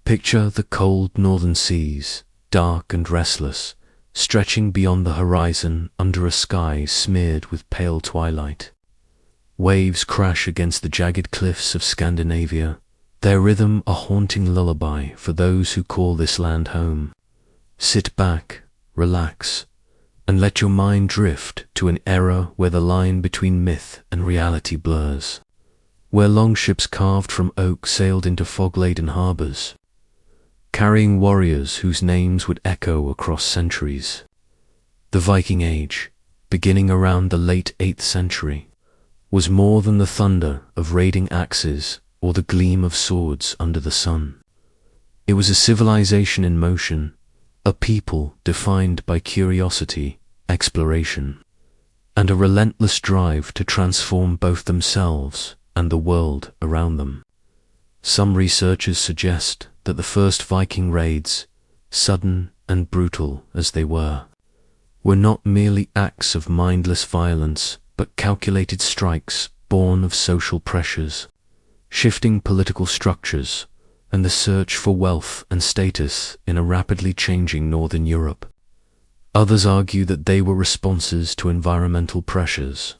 Picture the cold northern seas, dark and restless, stretching beyond the horizon under a sky smeared with pale twilight. Waves crash against the jagged cliffs of Scandinavia, their rhythm a haunting lullaby for those who call this land home. Sit back, relax, and let your mind drift to an era where the line between myth and reality blurs, where longships carved from oak sailed into fog-laden harbors, carrying warriors whose names would echo across centuries. The Viking Age, beginning around the late 8th century, was more than the thunder of raiding axes or the gleam of swords under the sun. It was a civilization in motion, a people defined by curiosity, exploration, and a relentless drive to transform both themselves and the world around them. Some researchers suggest that the first Viking raids, sudden and brutal as they were not merely acts of mindless violence, but calculated strikes born of social pressures, shifting political structures, and the search for wealth and status in a rapidly changing Northern Europe. Others argue that they were responses to environmental pressures,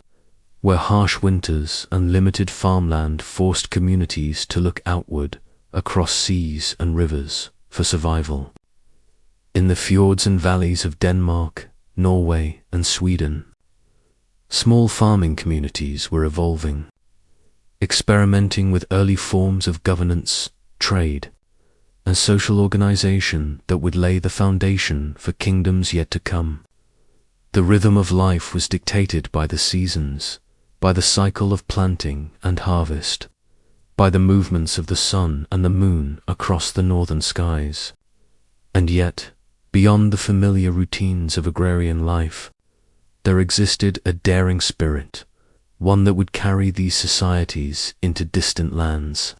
where harsh winters and limited farmland forced communities to look outward across seas and rivers for survival. In the fjords and valleys of Denmark, Norway, and Sweden, small farming communities were evolving, experimenting with early forms of governance, trade, and social organization that would lay the foundation for kingdoms yet to come. The rhythm of life was dictated by the seasons, by the cycle of planting and harvest, by the movements of the sun and the moon across the northern skies. And yet, beyond the familiar routines of agrarian life, there existed a daring spirit, one that would carry these societies into distant lands.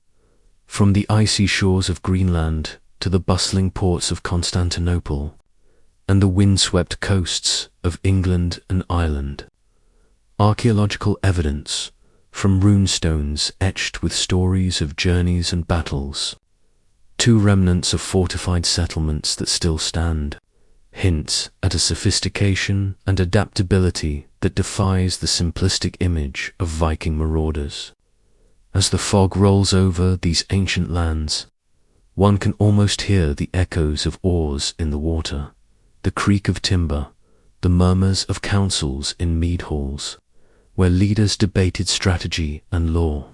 From the icy shores of Greenland to the bustling ports of Constantinople, and the windswept coasts of England and Ireland, archaeological evidence, from runestones etched with stories of journeys and battles, to remnants of fortified settlements that still stand, hints at a sophistication and adaptability that defies the simplistic image of Viking marauders. As the fog rolls over these ancient lands, one can almost hear the echoes of oars in the water, the creak of timber, the murmurs of councils in mead halls, where leaders debated strategy and law.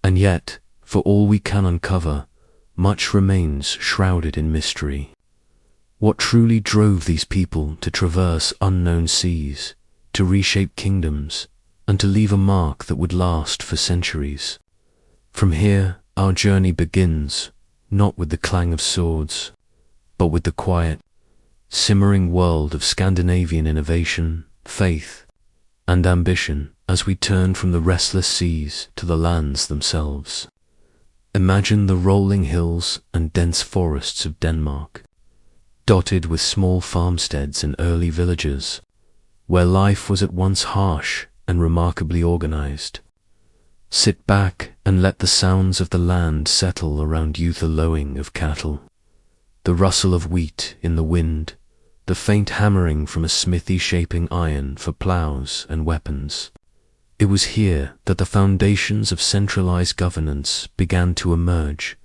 And yet, for all we can uncover, much remains shrouded in mystery. What truly drove these people to traverse unknown seas, to reshape kingdoms, and to leave a mark that would last for centuries? From here, our journey begins, not with the clang of swords, but with the quiet, simmering world of Scandinavian innovation, faith, and ambition as we turn from the restless seas to the lands themselves. Imagine the rolling hills and dense forests of Denmark, dotted with small farmsteads and early villages, where life was at once harsh and remarkably organized. Sit back and let the sounds of the land settle around you, the lowing of cattle, the rustle of wheat in the wind, the faint hammering from a smithy shaping iron for plows and weapons. It was here that the foundations of centralized governance began to emerge,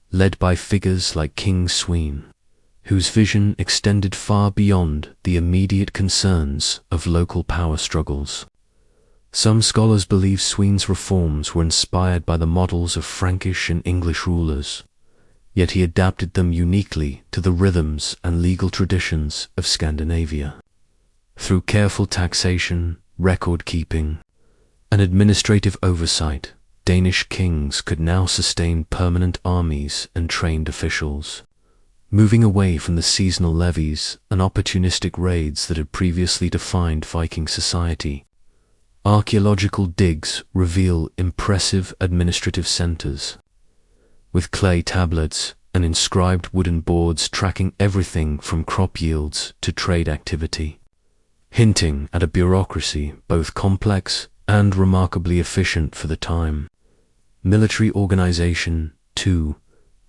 led by figures like King Sweden, whose vision extended far beyond the immediate concerns of local power struggles. Some scholars believe Sweden's reforms were inspired by the models of Frankish and English rulers, yet he adapted them uniquely to the rhythms and legal traditions of Scandinavia. Through careful taxation, record-keeping, and administrative oversight, Danish kings could now sustain permanent armies and trained officials, moving away from the seasonal levies and opportunistic raids that had previously defined Viking society. Archaeological digs reveal impressive administrative centers, with clay tablets and inscribed wooden boards tracking everything from crop yields to trade activity, hinting at a bureaucracy both complex and remarkably efficient for the time. Military organization, too,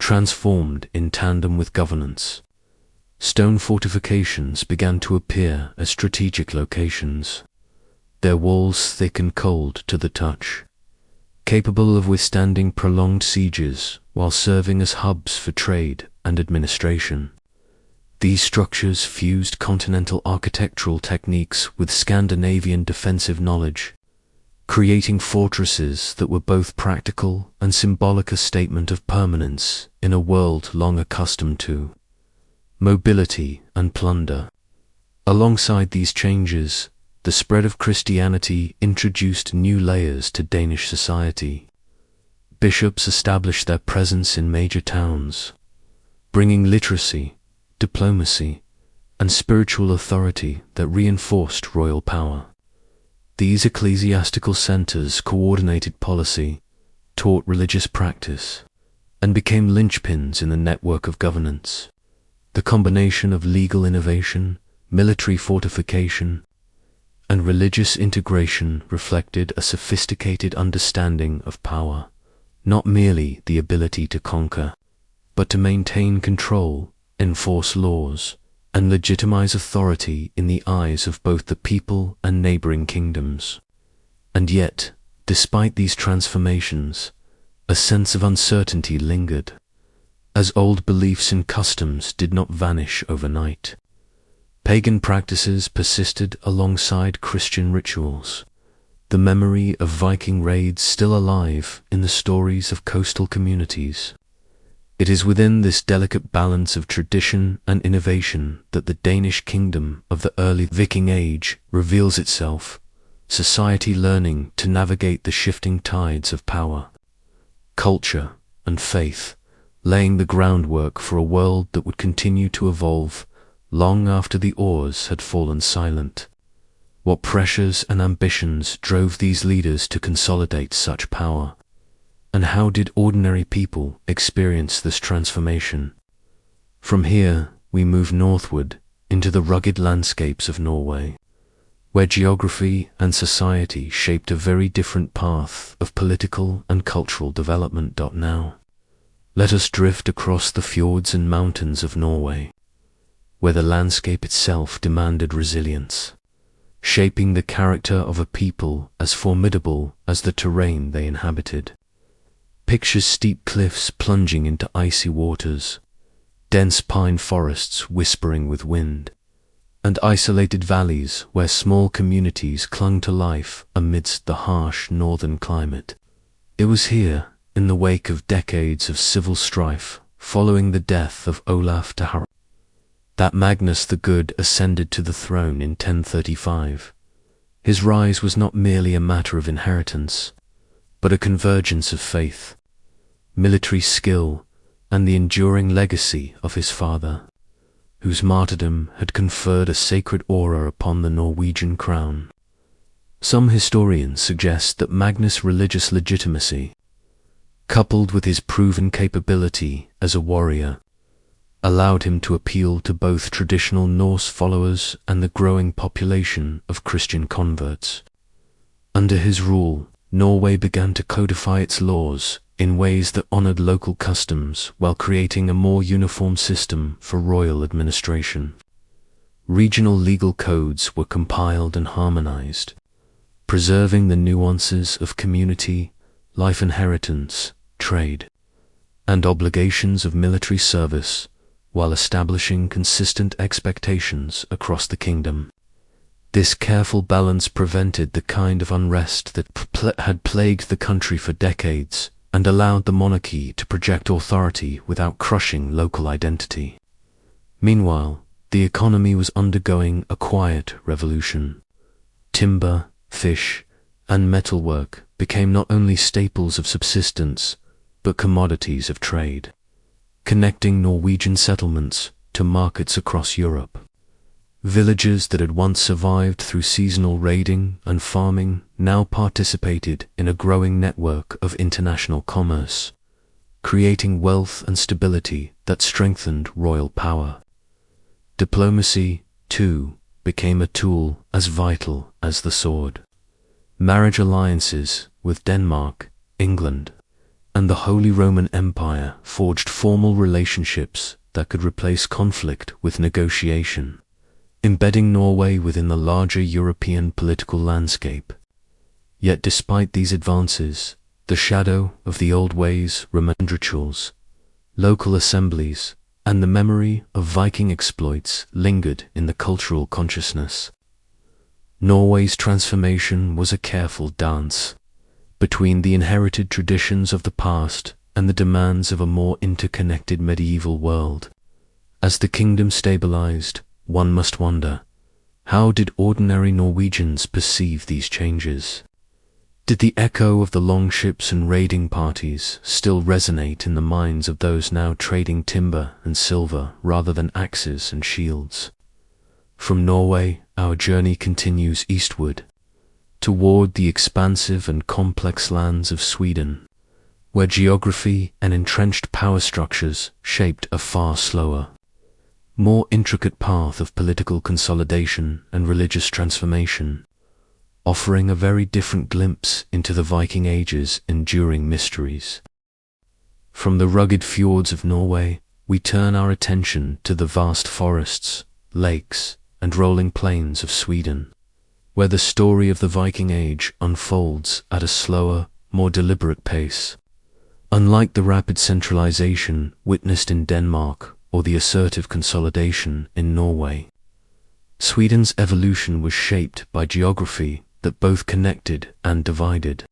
transformed in tandem with governance. Stone fortifications began to appear as strategic locations, their walls thick and cold to the touch, capable of withstanding prolonged sieges while serving as hubs for trade and administration. These structures fused continental architectural techniques with Scandinavian defensive knowledge, creating fortresses that were both practical and symbolic, a statement of permanence in a world long accustomed to mobility and plunder. Alongside these changes, the spread of Christianity introduced new layers to Danish society. Bishops established their presence in major towns, bringing literacy, diplomacy, and spiritual authority that reinforced royal power. These ecclesiastical centers coordinated policy, taught religious practice, and became linchpins in the network of governance. The combination of legal innovation, military fortification, and religious integration reflected a sophisticated understanding of power, not merely the ability to conquer, but to maintain control, enforce laws, and legitimize authority in the eyes of both the people and neighboring kingdoms. And yet, despite these transformations, a sense of uncertainty lingered, as old beliefs and customs did not vanish overnight. Pagan practices persisted alongside Christian rituals, the memory of Viking raids still alive in the stories of coastal communities. It is within this delicate balance of tradition and innovation that the Danish kingdom of the early Viking Age reveals itself, society learning to navigate the shifting tides of power, culture, and faith, laying the groundwork for a world that would continue to evolve long after the oars had fallen silent. What pressures and ambitions drove these leaders to consolidate such power? And how did ordinary people experience this transformation? From here, we move northward into the rugged landscapes of Norway, where geography and society shaped a very different path of political and cultural development. Now, let us drift across the fjords and mountains of Norway, where the landscape itself demanded resilience, shaping the character of a people as formidable as the terrain they inhabited. Picture steep cliffs plunging into icy waters, dense pine forests whispering with wind, and isolated valleys where small communities clung to life amidst the harsh northern climate. It was here, in the wake of decades of civil strife following the death of Olaf the Harald, that Magnus the Good ascended to the throne in 1035. His rise was not merely a matter of inheritance, but a convergence of faith, military skill, and the enduring legacy of his father, whose martyrdom had conferred a sacred aura upon the Norwegian crown. Some historians suggest that Magnus' religious legitimacy, coupled with his proven capability as a warrior, allowed him to appeal to both traditional Norse followers and the growing population of Christian converts. Under his rule, Norway began to codify its laws in ways that honored local customs while creating a more uniform system for royal administration. Regional legal codes were compiled and harmonized, preserving the nuances of community, life inheritance, trade, and obligations of military service, while establishing consistent expectations across the kingdom. This careful balance prevented the kind of unrest that had plagued the country for decades and allowed the monarchy to project authority without crushing local identity. Meanwhile, the economy was undergoing a quiet revolution. Timber, fish, and metalwork became not only staples of subsistence, but commodities of trade, connecting Norwegian settlements to markets across Europe. Villages that had once survived through seasonal raiding and farming now participated in a growing network of international commerce, creating wealth and stability that strengthened royal power. Diplomacy, too, became a tool as vital as the sword. Marriage alliances with Denmark, England, and the Holy Roman Empire forged formal relationships that could replace conflict with negotiation, embedding Norway within the larger European political landscape. Yet despite these advances, the shadow of the old ways remained. Rituals, local assemblies, and the memory of Viking exploits lingered in the cultural consciousness. Norway's transformation was a careful dance between the inherited traditions of the past and the demands of a more interconnected medieval world. As the kingdom stabilized, one must wonder, how did ordinary Norwegians perceive these changes? Did the echo of the longships and raiding parties still resonate in the minds of those now trading timber and silver rather than axes and shields? From Norway, our journey continues eastward, toward the expansive and complex lands of Sweden, where geography and entrenched power structures shaped a far slower, more intricate path of political consolidation and religious transformation, offering a very different glimpse into the Viking Age's enduring mysteries. From the rugged fjords of Norway, we turn our attention to the vast forests, lakes, and rolling plains of Sweden, where the story of the Viking Age unfolds at a slower, more deliberate pace. Unlike the rapid centralization witnessed in Denmark or the assertive consolidation in Norway, Sweden's evolution was shaped by geography that both connected and divided,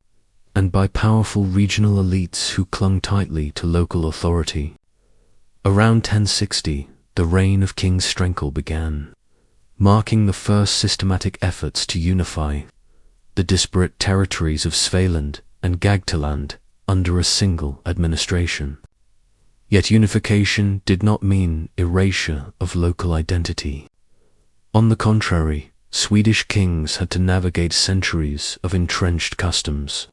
and by powerful regional elites who clung tightly to local authority. Around 1060, the reign of King Strenkel began, marking the first systematic efforts to unify the disparate territories of Svealand and Gagtaland under a single administration. Yet unification did not mean erasure of local identity. On the contrary, Swedish kings had to navigate centuries of entrenched customs,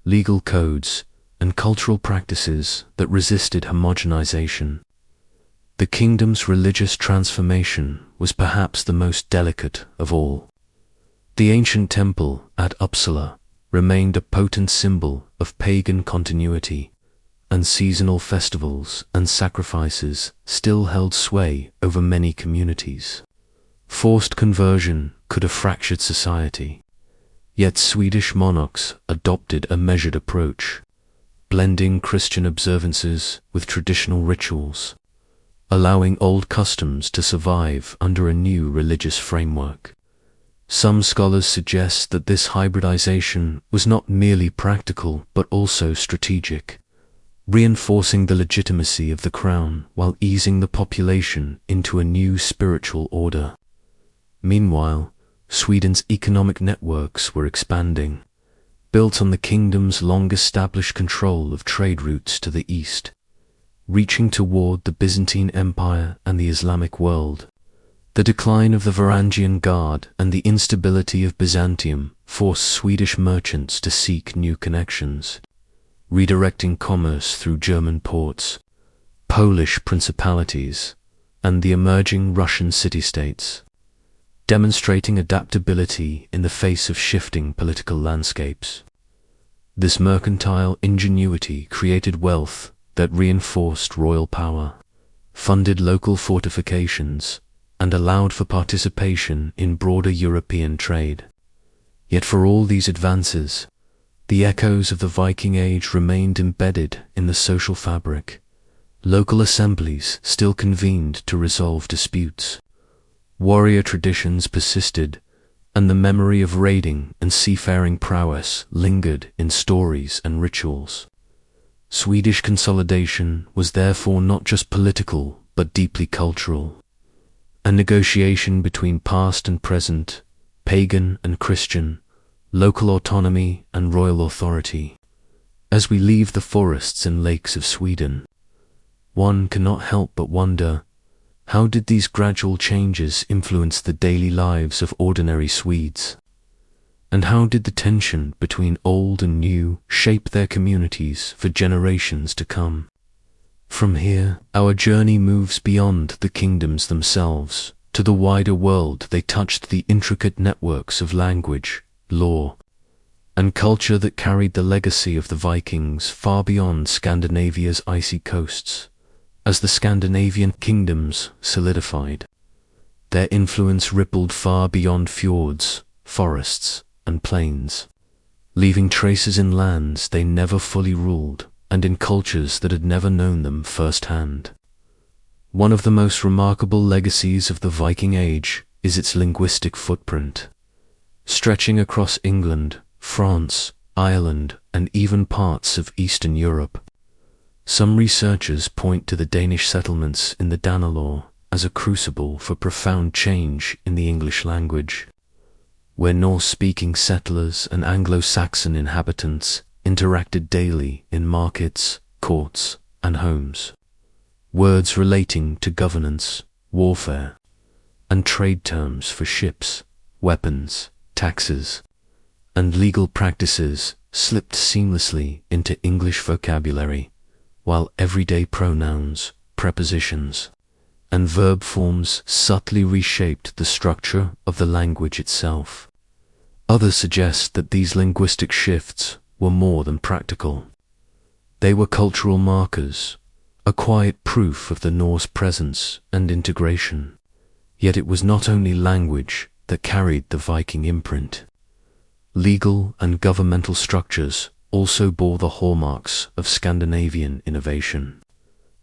legal codes, and cultural practices that resisted homogenization. The kingdom's religious transformation was perhaps the most delicate of all. The ancient temple at Uppsala remained a potent symbol of pagan continuity, and seasonal festivals and sacrifices still held sway over many communities. Forced conversion could have fractured society, yet Swedish monarchs adopted a measured approach, blending Christian observances with traditional rituals, allowing old customs to survive under a new religious framework. Some scholars suggest that this hybridization was not merely practical but also strategic, reinforcing the legitimacy of the crown while easing the population into a new spiritual order. Meanwhile, Sweden's economic networks were expanding, built on the kingdom's long-established control of trade routes to the east, reaching toward the Byzantine Empire and the Islamic world. The decline of the Varangian Guard and the instability of Byzantium forced Swedish merchants to seek new connections, redirecting commerce through German ports, Polish principalities, and the emerging Russian city-states, demonstrating adaptability in the face of shifting political landscapes. This mercantile ingenuity created wealth that reinforced royal power, funded local fortifications, and allowed for participation in broader European trade. Yet for all these advances, the echoes of the Viking Age remained embedded in the social fabric. Local assemblies still convened to resolve disputes. Warrior traditions persisted, and the memory of raiding and seafaring prowess lingered in stories and rituals. Swedish consolidation was therefore not just political but deeply cultural, a negotiation between past and present, pagan and Christian, local autonomy and royal authority. As we leave the forests and lakes of Sweden, one cannot help but wonder, how did these gradual changes influence the daily lives of ordinary Swedes? And how did the tension between old and new shape their communities for generations to come? From here, our journey moves beyond the kingdoms themselves. To the wider world, they touched the intricate networks of language, law, and culture that carried the legacy of the Vikings far beyond Scandinavia's icy coasts. As the Scandinavian kingdoms solidified, their influence rippled far beyond fjords, forests, and plains, leaving traces in lands they never fully ruled and in cultures that had never known them firsthand. One of the most remarkable legacies of the Viking Age is its linguistic footprint. Stretching across England, France, Ireland, and even parts of Eastern Europe, some researchers point to the Danish settlements in the Danelaw as a crucible for profound change in the English language, where Norse-speaking settlers and Anglo-Saxon inhabitants interacted daily in markets, courts, and homes. Words relating to governance, warfare, and trade terms for ships, weapons, taxes, and legal practices slipped seamlessly into English vocabulary, while everyday pronouns, prepositions, and verb forms subtly reshaped the structure of the language itself. Others suggest that these linguistic shifts were more than practical. They were cultural markers, a quiet proof of the Norse presence and integration. Yet it was not only language that carried the Viking imprint. Legal and governmental structures also bore the hallmarks of Scandinavian innovation.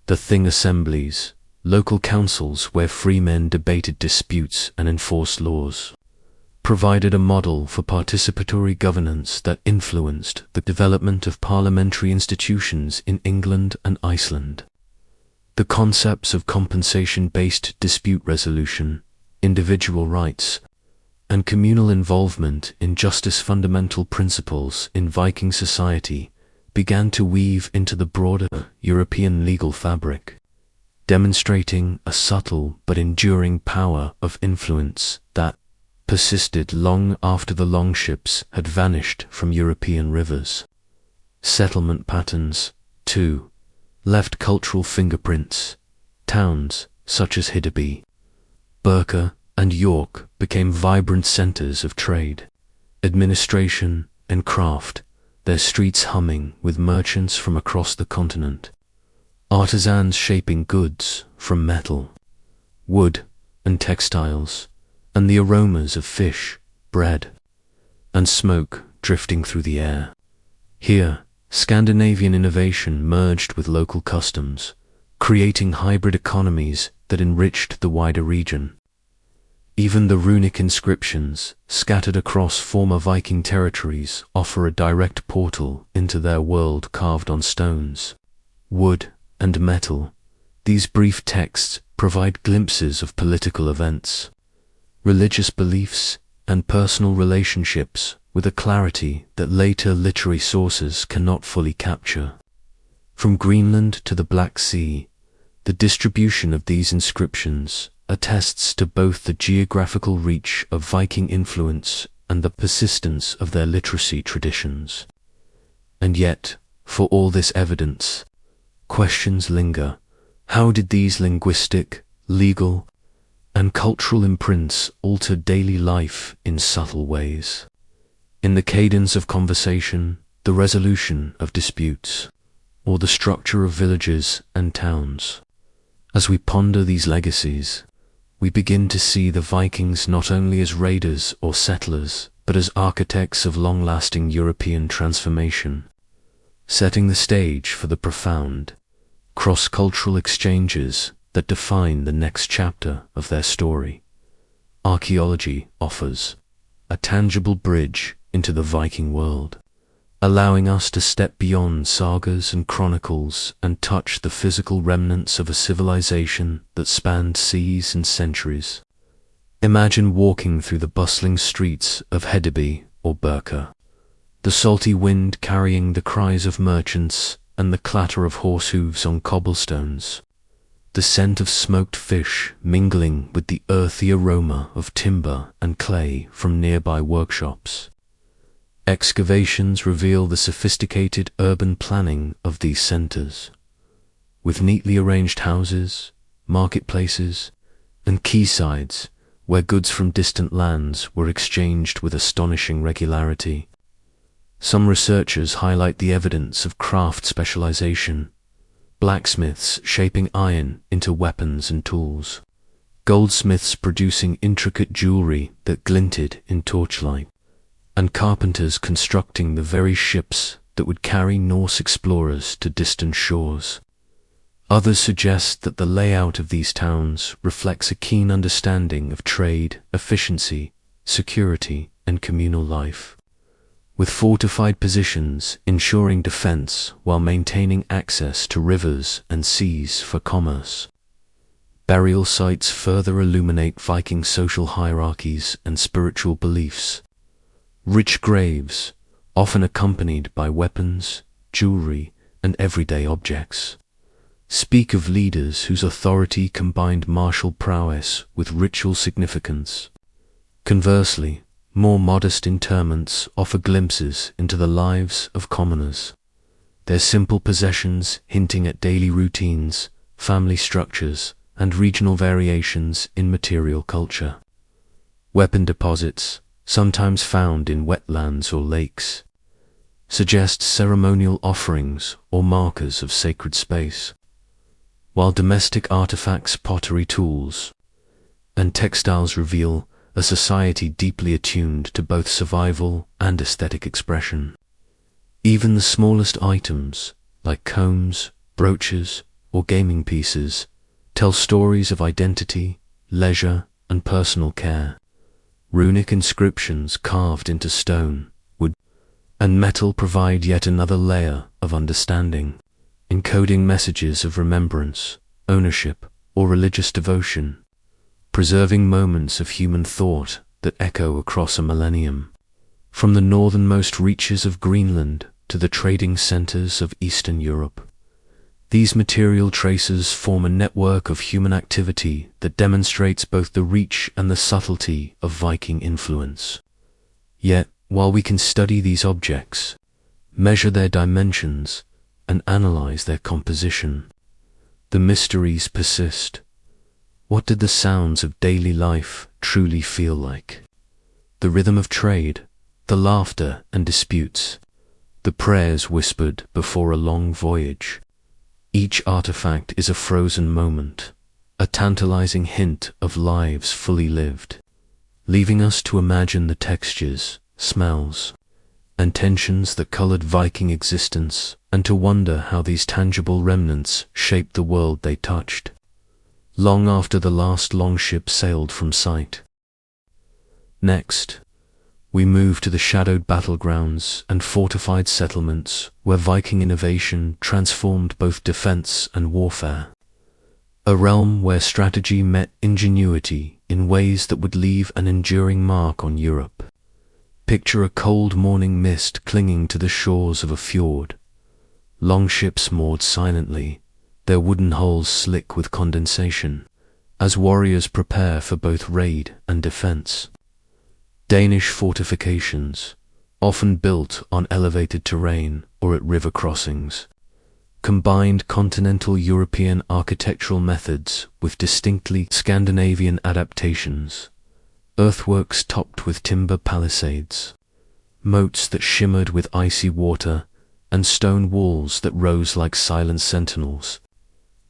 The Thing assemblies, local councils where free men debated disputes and enforced laws, provided a model for participatory governance that influenced the development of parliamentary institutions in England and Iceland. The concepts of compensation-based dispute resolution, individual rights, and communal involvement in justice fundamental principles in Viking society began to weave into the broader European legal fabric, demonstrating a subtle but enduring power of influence that persisted long after the longships had vanished from European rivers. Settlement patterns, too, left cultural fingerprints. Towns such as Hiddeby, Birka, and York became vibrant centers of trade, administration, and craft, their streets humming with merchants from across the continent, artisans shaping goods from metal, wood, and textiles, and the aromas of fish, bread, and smoke drifting through the air. Here, Scandinavian innovation merged with local customs, creating hybrid economies that enriched the wider region. Even the runic inscriptions scattered across former Viking territories offer a direct portal into their world carved on stones, wood, and metal. These brief texts provide glimpses of political events, religious beliefs, and personal relationships with a clarity that later literary sources cannot fully capture. From Greenland to the Black Sea, the distribution of these inscriptions attests to both the geographical reach of Viking influence and the persistence of their literacy traditions. And yet, for all this evidence, questions linger. How did these linguistic, legal, and cultural imprints alter daily life in subtle ways? In the cadence of conversation, the resolution of disputes, or the structure of villages and towns? As we ponder these legacies, we begin to see the Vikings not only as raiders or settlers, but as architects of long-lasting European transformation, setting the stage for the profound, cross-cultural exchanges that define the next chapter of their story. Archaeology offers a tangible bridge into the Viking world, allowing us to step beyond sagas and chronicles and touch the physical remnants of a civilization that spanned seas and centuries. Imagine walking through the bustling streets of Hiddeby or Birka, the salty wind carrying the cries of merchants and the clatter of horse hooves on cobblestones, the scent of smoked fish mingling with the earthy aroma of timber and clay from nearby workshops. Excavations reveal the sophisticated urban planning of these centers, with neatly arranged houses, marketplaces, and quaysides where goods from distant lands were exchanged with astonishing regularity. Some researchers highlight the evidence of craft specialization, blacksmiths shaping iron into weapons and tools, goldsmiths producing intricate jewelry that glinted in torchlight, and carpenters constructing the very ships that would carry Norse explorers to distant shores. Others suggest that the layout of these towns reflects a keen understanding of trade, efficiency, security, and communal life, with fortified positions ensuring defense while maintaining access to rivers and seas for commerce. Burial sites further illuminate Viking social hierarchies and spiritual beliefs. Rich graves, often accompanied by weapons, jewelry, and everyday objects, speak of leaders whose authority combined martial prowess with ritual significance. Conversely, more modest interments offer glimpses into the lives of commoners, their simple possessions hinting at daily routines, family structures, and regional variations in material culture. Weapon deposits, sometimes found in wetlands or lakes, suggest ceremonial offerings or markers of sacred space, while domestic artifacts, pottery tools, and textiles reveal a society deeply attuned to both survival and aesthetic expression. Even the smallest items, like combs, brooches, or gaming pieces, tell stories of identity, leisure, and personal care. Runic inscriptions carved into stone, wood, and metal provide yet another layer of understanding, encoding messages of remembrance, ownership, or religious devotion, preserving moments of human thought that echo across a millennium. From the northernmost reaches of Greenland to the trading centers of Eastern Europe, these material traces form a network of human activity that demonstrates both the reach and the subtlety of Viking influence. Yet, while we can study these objects, measure their dimensions, and analyze their composition, the mysteries persist. What did the sounds of daily life truly feel like? The rhythm of trade, the laughter and disputes, the prayers whispered before a long voyage. Each artifact is a frozen moment, a tantalizing hint of lives fully lived, leaving us to imagine the textures, smells, and tensions that colored Viking existence, and to wonder how these tangible remnants shaped the world they touched, long after the last longship sailed from sight. Next, we move to the shadowed battlegrounds and fortified settlements where Viking innovation transformed both defense and warfare. A realm where strategy met ingenuity in ways that would leave an enduring mark on Europe. Picture a cold morning mist clinging to the shores of a fjord, longships moored silently, their wooden hulls slick with condensation, as warriors prepare for both raid and defense. Danish fortifications, often built on elevated terrain or at river crossings, combined continental European architectural methods with distinctly Scandinavian adaptations, earthworks topped with timber palisades, moats that shimmered with icy water, and stone walls that rose like silent sentinels,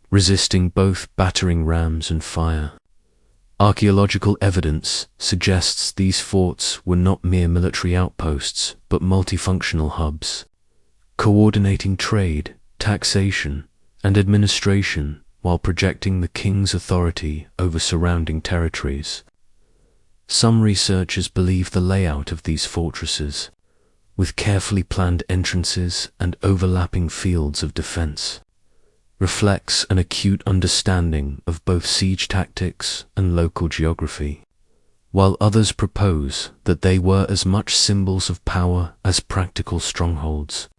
resisting both battering rams and fire. Archaeological evidence suggests these forts were not mere military outposts, but multifunctional hubs, coordinating trade, taxation, and administration while projecting the king's authority over surrounding territories. Some researchers believe the layout of these fortresses, with carefully planned entrances and overlapping fields of defense, reflects an acute understanding of both siege tactics and local geography, while others propose that they were as much symbols of power as practical strongholds,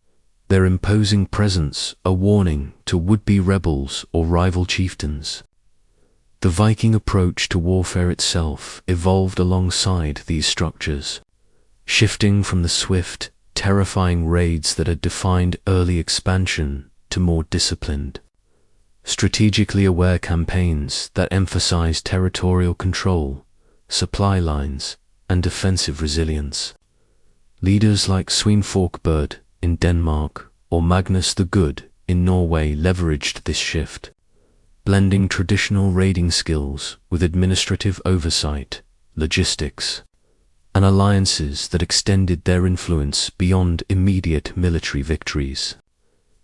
their imposing presence a warning to would-be rebels or rival chieftains. The Viking approach to warfare itself evolved alongside these structures, shifting from the swift, terrifying raids that had defined early expansion to more disciplined, strategically aware campaigns that emphasized territorial control, supply lines, and defensive resilience. Leaders like Svein Forkbird in Denmark or Magnus the Good in Norway leveraged this shift, blending traditional raiding skills with administrative oversight, logistics, and alliances that extended their influence beyond immediate military victories.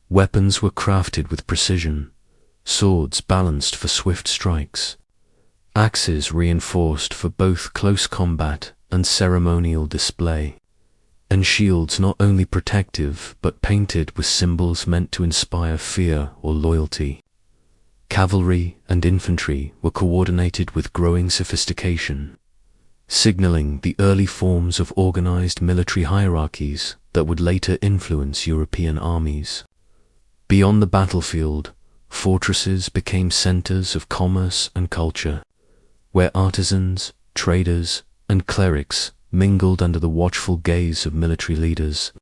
Weapons were crafted with precision, swords balanced for swift strikes, axes reinforced for both close combat and ceremonial display, and shields not only protective but painted with symbols meant to inspire fear or loyalty. Cavalry and infantry were coordinated with growing sophistication, signaling the early forms of organized military hierarchies that would later influence European armies. Beyond the battlefield, fortresses became centers of commerce and culture, where artisans, traders, and clerics mingled under the watchful gaze of military leaders,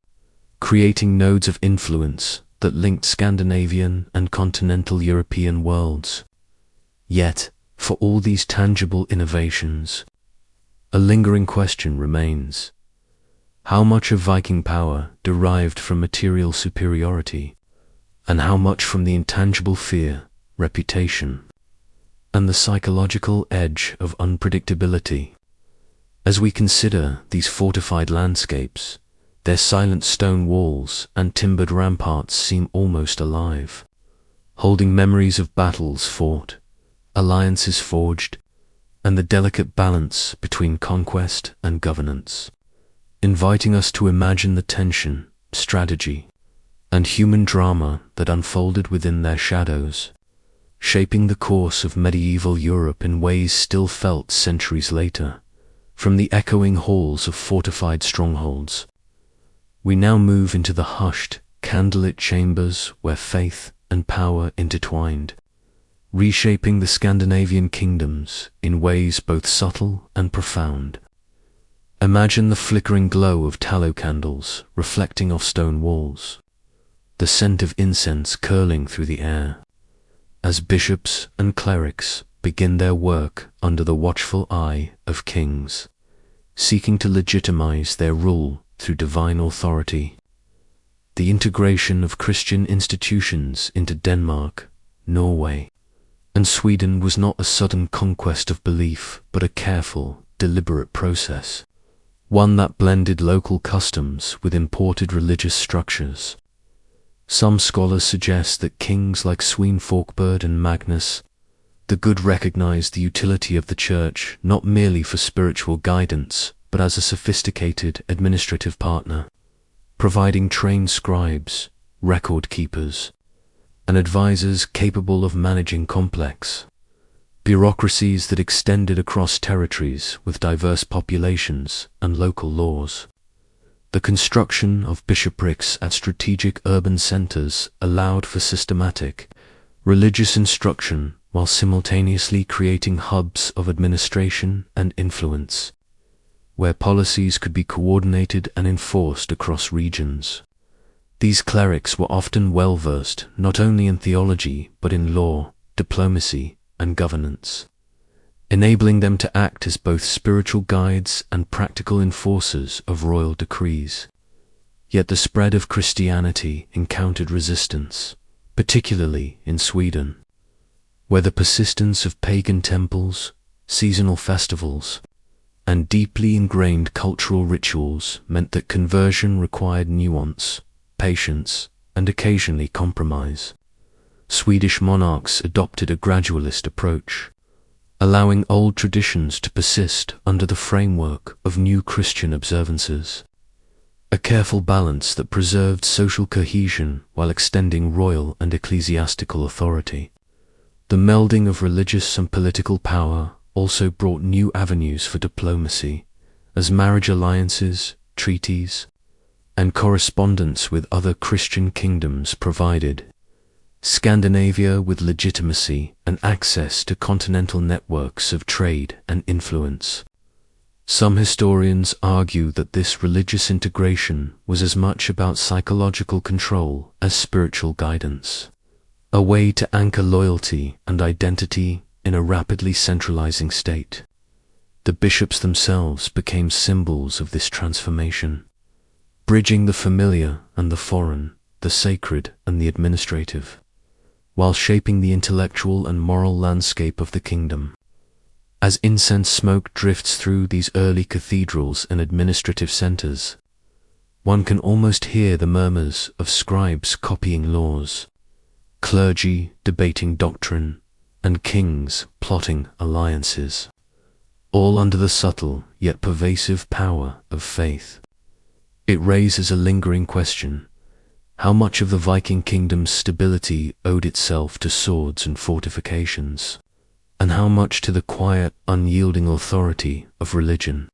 creating nodes of influence that linked Scandinavian and continental European worlds. Yet, for all these tangible innovations, a lingering question remains: how much of Viking power derived from material superiority, and how much from the intangible fear, reputation, and the psychological edge of unpredictability? As we consider these fortified landscapes, their silent stone walls and timbered ramparts seem almost alive, holding memories of battles fought, alliances forged, and the delicate balance between conquest and governance, inviting us to imagine the tension, strategy, and human drama that unfolded within their shadows, shaping the course of medieval Europe in ways still felt centuries later, from the echoing halls of fortified strongholds. We now move into the hushed, candlelit chambers where faith and power intertwined, reshaping the Scandinavian kingdoms in ways both subtle and profound. Imagine the flickering glow of tallow candles reflecting off stone walls, the scent of incense curling through the air, as bishops and clerics begin their work under the watchful eye of kings, seeking to legitimize their rule through divine authority. The integration of Christian institutions into Denmark, Norway, and Sweden was not a sudden conquest of belief, but a careful, deliberate process, one that blended local customs with imported religious structures. Some scholars suggest that kings like Svein Forkbird and Magnus the Good recognized the utility of the Church not merely for spiritual guidance, but as a sophisticated administrative partner, providing trained scribes, record keepers, and advisors capable of managing complex bureaucracies that extended across territories with diverse populations and local laws. The construction of bishoprics at strategic urban centers allowed for systematic religious instruction while simultaneously creating hubs of administration and influence, where policies could be coordinated and enforced across regions. These clerics were often well-versed not only in theology but in law, diplomacy, and governance, enabling them to act as both spiritual guides and practical enforcers of royal decrees. Yet the spread of Christianity encountered resistance, particularly in Sweden, where the persistence of pagan temples, seasonal festivals, and deeply ingrained cultural rituals meant that conversion required nuance, patience, and occasionally compromise. Swedish monarchs adopted a gradualist approach, allowing old traditions to persist under the framework of new Christian observances, a careful balance that preserved social cohesion while extending royal and ecclesiastical authority. The melding of religious and political power also brought new avenues for diplomacy, as marriage alliances, treaties, and correspondence with other Christian kingdoms provided Scandinavia with legitimacy and access to continental networks of trade and influence. Some historians argue that this religious integration was as much about psychological control as spiritual guidance, a way to anchor loyalty and identity in a rapidly centralizing state. The bishops themselves became symbols of this transformation, bridging the familiar and the foreign, the sacred and the administrative, while shaping the intellectual and moral landscape of the kingdom. As incense smoke drifts through these early cathedrals and administrative centers, one can almost hear the murmurs of scribes copying laws, clergy debating doctrine, and kings plotting alliances, all under the subtle yet pervasive power of faith. It raises a lingering question: how much of the Viking kingdom's stability owed itself to swords and fortifications, and how much to the quiet, unyielding authority of religion,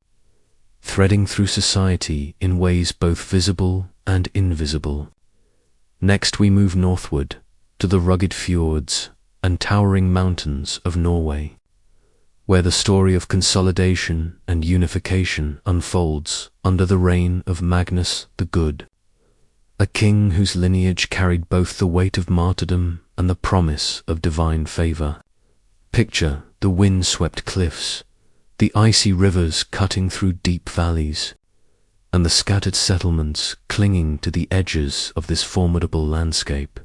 threading through society in ways both visible and invisible. Next we move northward to the rugged fjords and towering mountains of Norway, where the story of consolidation and unification unfolds under the reign of Magnus the Good, a king whose lineage carried both the weight of martyrdom and the promise of divine favor. Picture the wind-swept cliffs, the icy rivers cutting through deep valleys, and the scattered settlements clinging to the edges of this formidable landscape,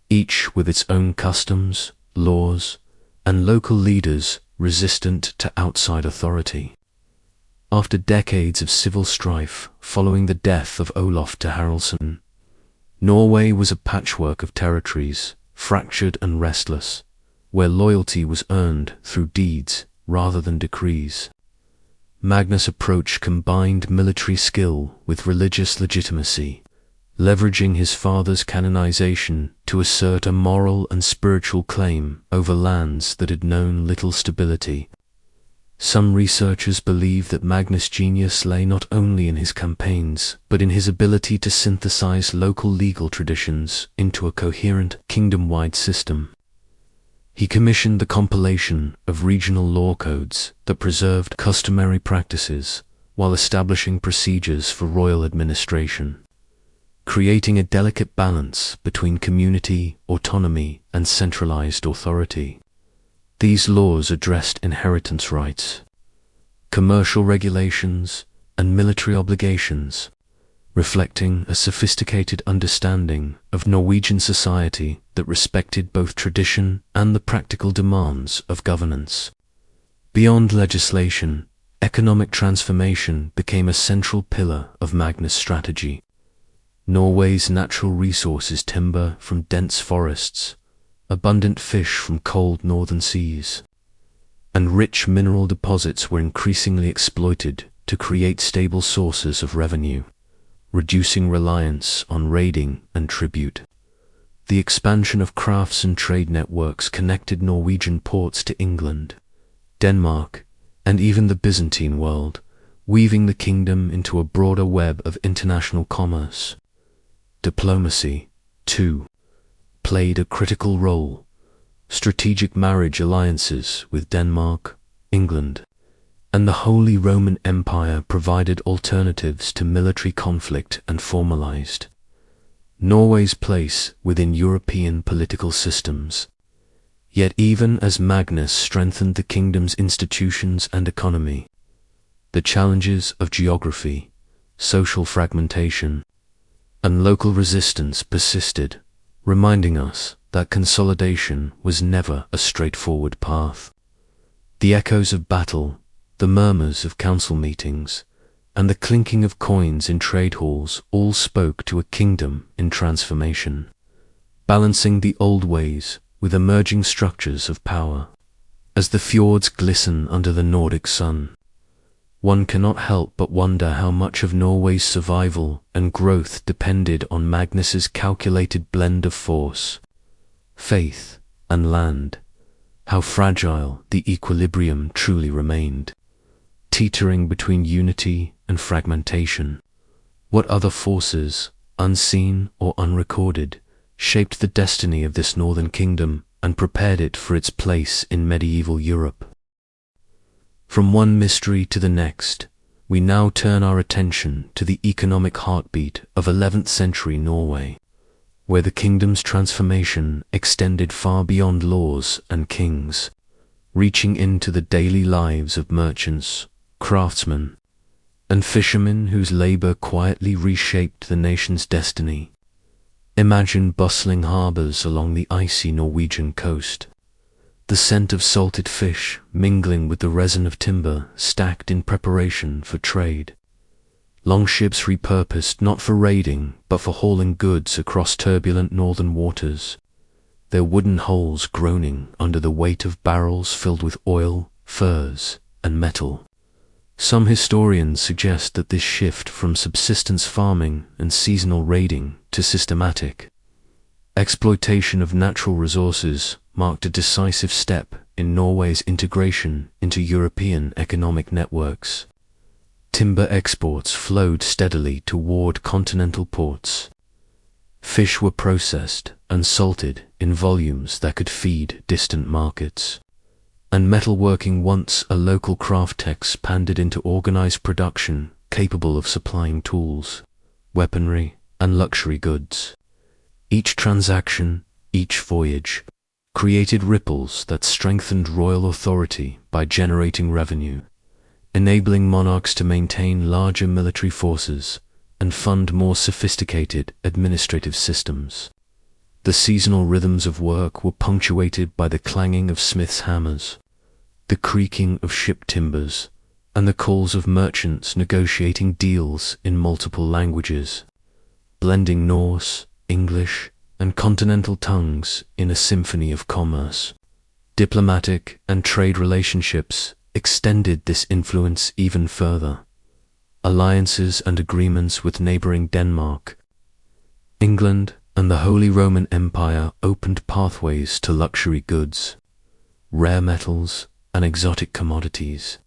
each with its own customs, laws, and local leaders resistant to outside authority. After decades of civil strife following the death of Olaf de Haraldsson, Norway was a patchwork of territories, fractured and restless, where loyalty was earned through deeds rather than decrees. Magnus' approach combined military skill with religious legitimacy, leveraging his father's canonization to assert a moral and spiritual claim over lands that had known little stability. Some researchers believe that Magnus' genius lay not only in his campaigns, but in his ability to synthesize local legal traditions into a coherent, kingdom-wide system. He commissioned the compilation of regional law codes that preserved customary practices while establishing procedures for royal administration, creating a delicate balance between community autonomy and centralized authority. These laws addressed inheritance rights, commercial regulations, and military obligations, reflecting a sophisticated understanding of Norwegian society that respected both tradition and the practical demands of governance. Beyond legislation, economic transformation became a central pillar of Magnus' strategy. Norway's natural resources, timber from dense forests, abundant fish from cold northern seas, and rich mineral deposits were increasingly exploited to create stable sources of revenue, reducing reliance on raiding and tribute. The expansion of crafts and trade networks connected Norwegian ports to England, Denmark, and even the Byzantine world, weaving the kingdom into a broader web of international commerce. Diplomacy, too, played a critical role. Strategic marriage alliances with Denmark, England, and the Holy Roman Empire provided alternatives to military conflict and formalized Norway's place within European political systems. Yet even as Magnus strengthened the kingdom's institutions and economy, the challenges of geography, social fragmentation, and local resistance persisted, reminding us that consolidation was never a straightforward path. The echoes of battle, the murmurs of council meetings, and the clinking of coins in trade halls all spoke to a kingdom in transformation, balancing the old ways with emerging structures of power. As the fjords glisten under the Nordic sun, one cannot help but wonder how much of Norway's survival and growth depended on Magnus's calculated blend of force, faith, and land, how fragile the equilibrium truly remained, teetering between unity and fragmentation. What other forces, unseen or unrecorded, shaped the destiny of this northern kingdom and prepared it for its place in medieval Europe? From one mystery to the next, we now turn our attention to the economic heartbeat of 11th century Norway, where the kingdom's transformation extended far beyond laws and kings, reaching into the daily lives of merchants, craftsmen, and fishermen whose labor quietly reshaped the nation's destiny. Imagine bustling harbors along the icy Norwegian coast, the scent of salted fish mingling with the resin of timber stacked in preparation for trade. Longships repurposed not for raiding but for hauling goods across turbulent northern waters, their wooden hulls groaning under the weight of barrels filled with oil, furs, and metal. Some historians suggest that this shift from subsistence farming and seasonal raiding to systematic exploitation of natural resources marked a decisive step in Norway's integration into European economic networks. Timber exports flowed steadily toward continental ports. Fish were processed and salted in volumes that could feed distant markets. And metalworking, once a local craft, expanded into organized production capable of supplying tools, weaponry, and luxury goods. Each transaction, each voyage, created ripples that strengthened royal authority by generating revenue, enabling monarchs to maintain larger military forces and fund more sophisticated administrative systems. The seasonal rhythms of work were punctuated by the clanging of smiths' hammers, the creaking of ship timbers, and the calls of merchants negotiating deals in multiple languages, blending Norse, English, and continental tongues in a symphony of commerce. Diplomatic and trade relationships extended this influence even further. Alliances and agreements with neighboring Denmark, England, and the Holy Roman Empire opened pathways to luxury goods, rare metals, and exotic commodities,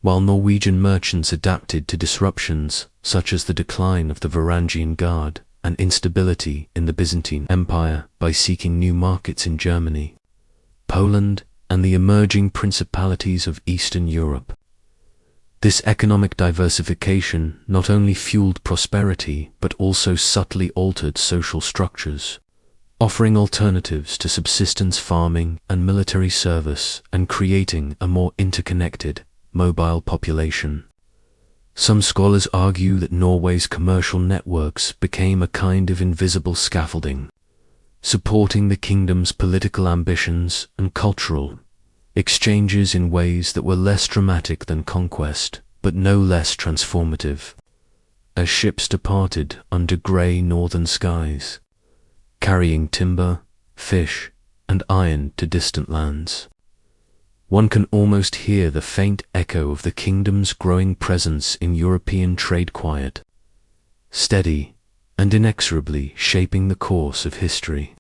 while Norwegian merchants adapted to disruptions such as the decline of the Varangian Guard and instability in the Byzantine Empire by seeking new markets in Germany, Poland, and the emerging principalities of Eastern Europe. This economic diversification not only fueled prosperity but also subtly altered social structures, offering alternatives to subsistence farming and military service and creating a more interconnected, mobile population. Some scholars argue that Norway's commercial networks became a kind of invisible scaffolding, supporting the kingdom's political ambitions and cultural exchanges in ways that were less dramatic than conquest, but no less transformative. As ships departed under grey northern skies, carrying timber, fish, and iron to distant lands, one can almost hear the faint echo of the kingdom's growing presence in European trade, quiet, steady, and inexorably shaping the course of history.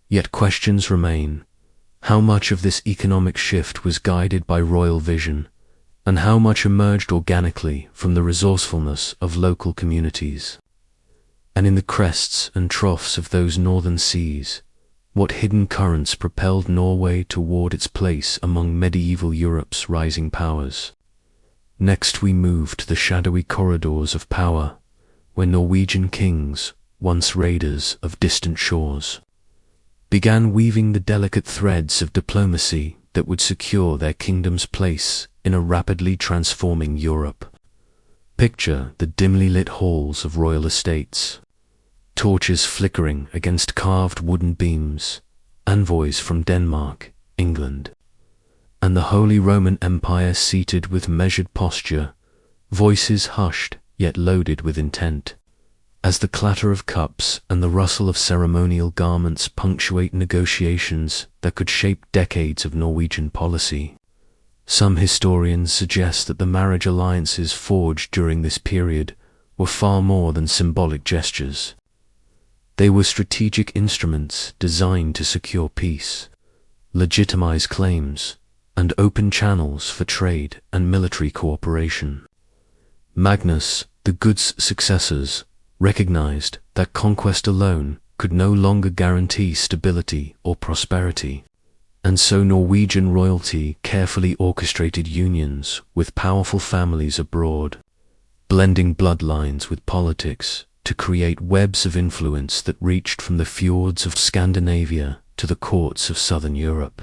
Yet questions remain. How much of this economic shift was guided by royal vision, and how much emerged organically from the resourcefulness of local communities? And in the crests and troughs of those northern seas, what hidden currents propelled Norway toward its place among medieval Europe's rising powers? Next we move to the shadowy corridors of power, where Norwegian kings, once raiders of distant shores, began weaving the delicate threads of diplomacy that would secure their kingdom's place in a rapidly transforming Europe. Picture the dimly lit halls of royal estates, torches flickering against carved wooden beams, envoys from Denmark, England, and the Holy Roman Empire seated with measured posture, voices hushed yet loaded with intent, as the clatter of cups and the rustle of ceremonial garments punctuate negotiations that could shape decades of Norwegian policy. Some historians suggest that the marriage alliances forged during this period were far more than symbolic gestures. They were strategic instruments designed to secure peace, legitimize claims, and open channels for trade and military cooperation. Magnus, the Good's successors, recognized that conquest alone could no longer guarantee stability or prosperity, and so Norwegian royalty carefully orchestrated unions with powerful families abroad, blending bloodlines with politics to create webs of influence that reached from the fjords of Scandinavia to the courts of southern Europe.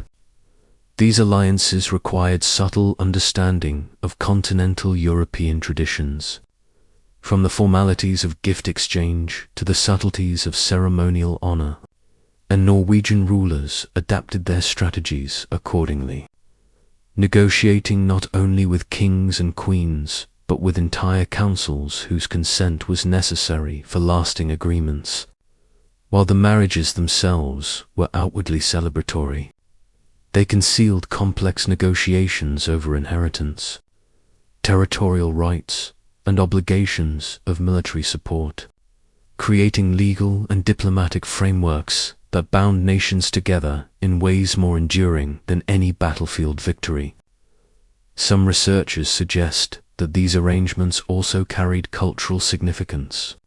These alliances required subtle understanding of continental European traditions, from the formalities of gift exchange to the subtleties of ceremonial honor, and Norwegian rulers adapted their strategies accordingly, negotiating not only with kings and queens, but with entire councils whose consent was necessary for lasting agreements. While the marriages themselves were outwardly celebratory, they concealed complex negotiations over inheritance, territorial rights, and obligations of military support, creating legal and diplomatic frameworks that bound nations together in ways more enduring than any battlefield victory. Some researchers suggest that these arrangements also carried cultural significance,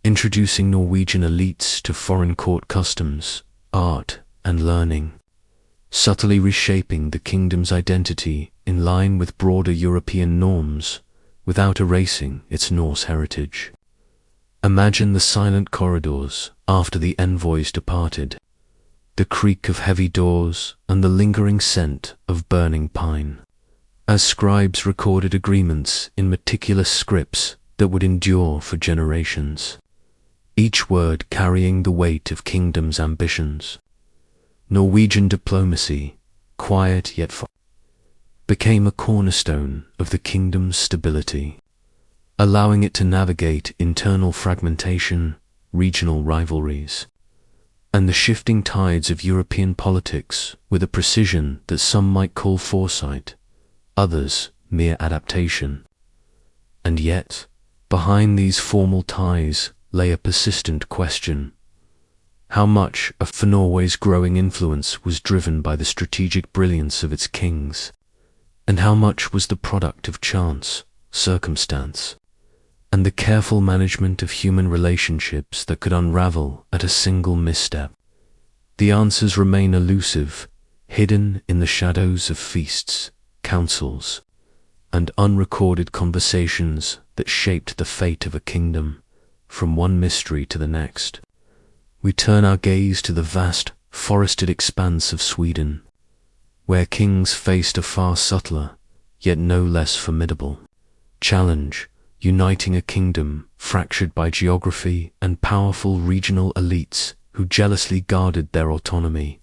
introducing Norwegian elites to foreign court customs, art, and learning, subtly reshaping the kingdom's identity in line with broader European norms without erasing its Norse heritage. Imagine the silent corridors after the envoys departed, the creak of heavy doors and the lingering scent of burning pine, as scribes recorded agreements in meticulous scripts that would endure for generations, each word carrying the weight of kingdom's ambitions. Norwegian diplomacy, quiet yet firm, became a cornerstone of the kingdom's stability, allowing it to navigate internal fragmentation, regional rivalries, and the shifting tides of European politics with a precision that some might call foresight, others mere adaptation. And yet, behind these formal ties lay a persistent question. How much of Norway's growing influence was driven by the strategic brilliance of its kings, and how much was the product of chance, circumstance, and the careful management of human relationships that could unravel at a single misstep? The answers remain elusive, hidden in the shadows of feasts, councils, and unrecorded conversations that shaped the fate of a kingdom, from one mystery to the next. We turn our gaze to the vast, forested expanse of Sweden, where kings faced a far subtler, yet no less formidable, challenge, uniting a kingdom fractured by geography and powerful regional elites who jealously guarded their autonomy.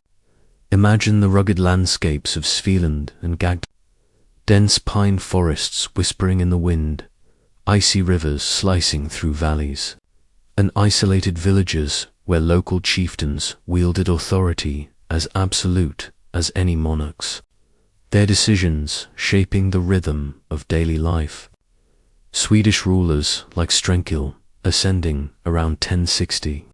Imagine the rugged landscapes of Svealand and Gagd, dense pine forests whispering in the wind, icy rivers slicing through valleys, and isolated villages where local chieftains wielded authority as absolute as any monarchs, their decisions shaping the rhythm of daily life. Swedish rulers like Strenkil, ascending around 1060,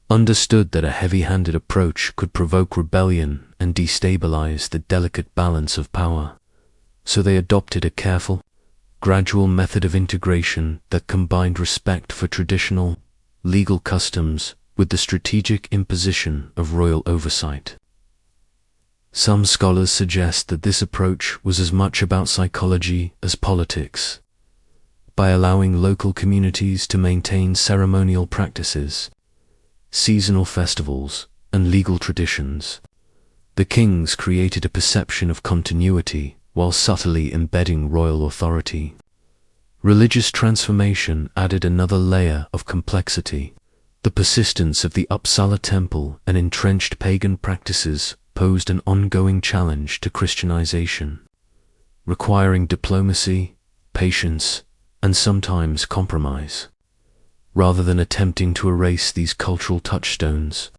understood that a heavy-handed approach could provoke rebellion and destabilize the delicate balance of power, so they adopted a careful, gradual method of integration that combined respect for traditional, legal customs with the strategic imposition of royal oversight. Some scholars suggest that this approach was as much about psychology as politics. By allowing local communities to maintain ceremonial practices, seasonal festivals, and legal traditions, the kings created a perception of continuity while subtly embedding royal authority. Religious transformation added another layer of complexity. The persistence of the Uppsala temple and entrenched pagan practices posed an ongoing challenge to Christianization, requiring diplomacy, patience, and sometimes compromise. Rather than attempting to erase these cultural touchstones,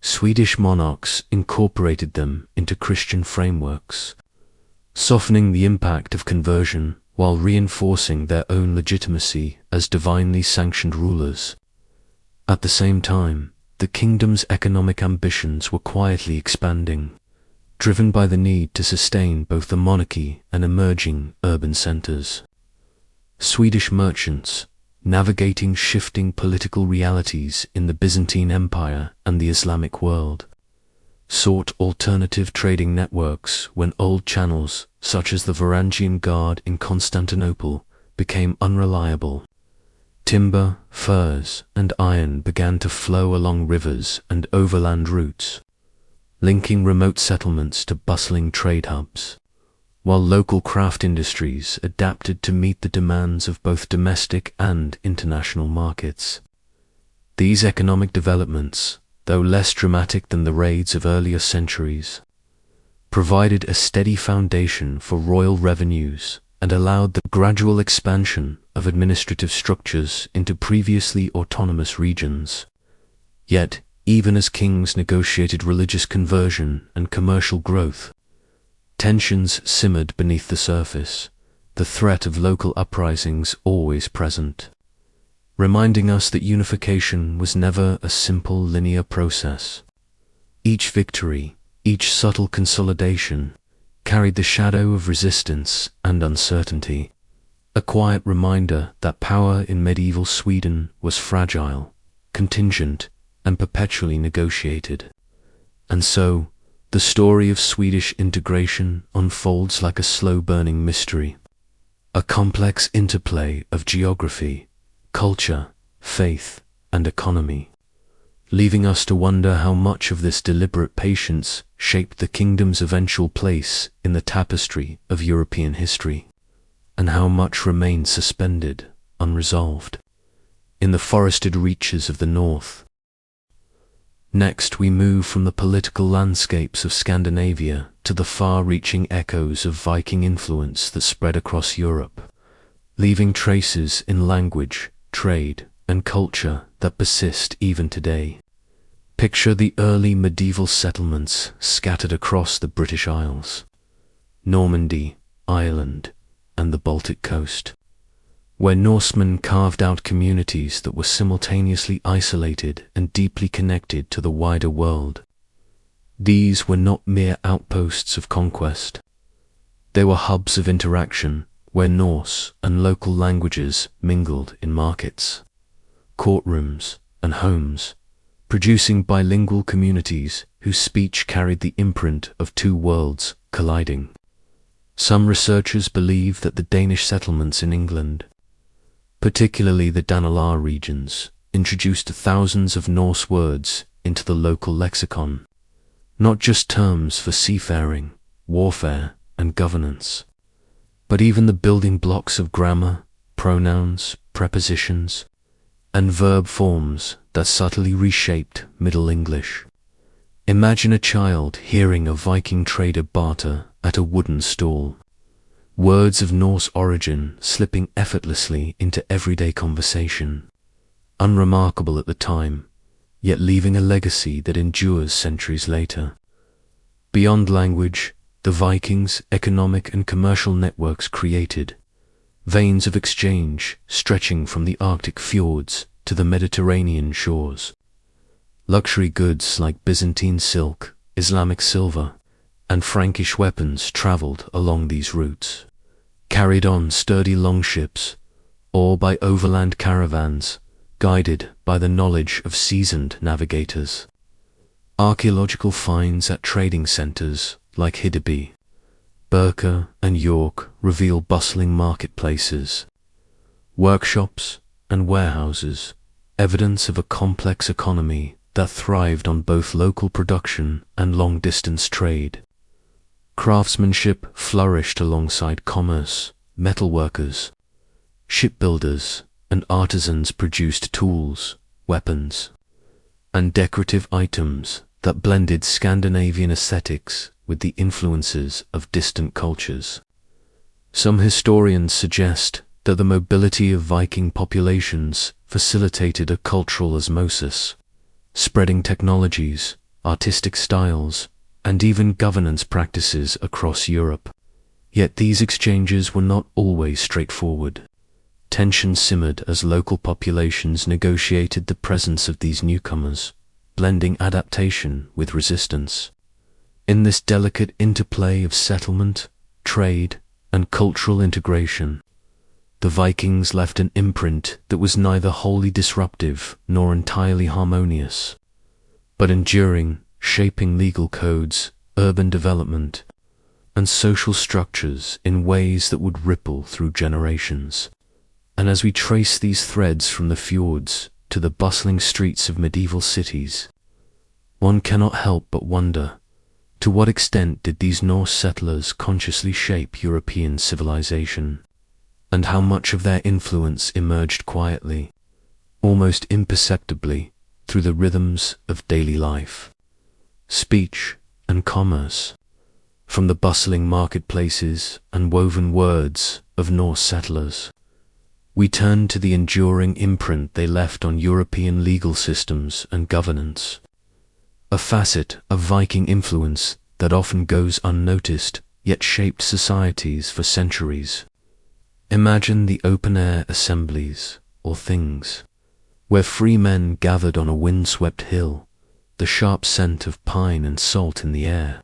Swedish monarchs incorporated them into Christian frameworks, softening the impact of conversion while reinforcing their own legitimacy as divinely sanctioned rulers. At the same time, the kingdom's economic ambitions were quietly expanding, driven by the need to sustain both the monarchy and emerging urban centers. Swedish merchants, navigating shifting political realities in the Byzantine Empire and the Islamic world, sought alternative trading networks when old channels, such as the Varangian Guard in Constantinople, became unreliable. Timber, furs, and iron began to flow along rivers and overland routes, linking remote settlements to bustling trade hubs, while local craft industries adapted to meet the demands of both domestic and international markets. These economic developments, though less dramatic than the raids of earlier centuries, provided a steady foundation for royal revenues and allowed the gradual expansion of administrative structures into previously autonomous regions. Yet, even as kings negotiated religious conversion and commercial growth, tensions simmered beneath the surface, the threat of local uprisings always present, reminding us that unification was never a simple linear process. Each victory, each subtle consolidation, carried the shadow of resistance and uncertainty, a quiet reminder that power in medieval Sweden was fragile, contingent, and perpetually negotiated. And so, the story of Swedish integration unfolds like a slow-burning mystery, a complex interplay of geography, culture, faith, and economy, leaving us to wonder how much of this deliberate patience shaped the kingdom's eventual place in the tapestry of European history, and how much remained suspended, unresolved, in the forested reaches of the north. Next, we move from the political landscapes of Scandinavia to the far-reaching echoes of Viking influence that spread across Europe, leaving traces in language, trade, and culture that persist even today. Picture the early medieval settlements scattered across the British Isles, Normandy, Ireland, and the Baltic coast, where Norsemen carved out communities that were simultaneously isolated and deeply connected to the wider world. These were not mere outposts of conquest. They were hubs of interaction where Norse and local languages mingled in markets, courtrooms, and homes, producing bilingual communities whose speech carried the imprint of two worlds colliding. Some researchers believe that the Danish settlements in England, particularly the Danelar regions, introduced thousands of Norse words into the local lexicon, not just terms for seafaring, warfare, and governance, but even the building blocks of grammar, pronouns, prepositions, and verb forms that subtly reshaped Middle English. Imagine a child hearing a Viking trader barter at a wooden stall, words of Norse origin slipping effortlessly into everyday conversation, unremarkable at the time, yet leaving a legacy that endures centuries later. Beyond language, the Vikings' economic and commercial networks created veins of exchange stretching from the Arctic fjords to the Mediterranean shores. Luxury goods like Byzantine silk, Islamic silver, and Frankish weapons traveled along these routes, carried on sturdy longships, or by overland caravans, guided by the knowledge of seasoned navigators. Archaeological finds at trading centres like Hiddeby, Birka, and York reveal bustling marketplaces, workshops, and warehouses, evidence of a complex economy that thrived on both local production and long-distance trade. Craftsmanship flourished alongside commerce. Metalworkers, shipbuilders, and artisans produced tools, weapons, and decorative items that blended Scandinavian aesthetics with the influences of distant cultures. Some historians suggest that the mobility of Viking populations facilitated a cultural osmosis, spreading technologies, artistic styles, and even governance practices across Europe. Yet these exchanges were not always straightforward. Tension simmered as local populations negotiated the presence of these newcomers, blending adaptation with resistance. In this delicate interplay of settlement, trade, and cultural integration, the Vikings left an imprint that was neither wholly disruptive nor entirely harmonious, but enduring, shaping legal codes, urban development, and social structures in ways that would ripple through generations. And as we trace these threads from the fjords to the bustling streets of medieval cities, one cannot help but wonder To what extent did these Norse settlers consciously shape European civilization? And how much of their influence emerged quietly, almost imperceptibly, through the rhythms of daily life, speech, and commerce, from the bustling marketplaces and woven words of Norse settlers? We turn to the enduring imprint they left on European legal systems and governance, a facet of Viking influence that often goes unnoticed, yet shaped societies for centuries. Imagine the open-air assemblies, or things, where free men gathered on a wind-swept hill, the sharp scent of pine and salt in the air,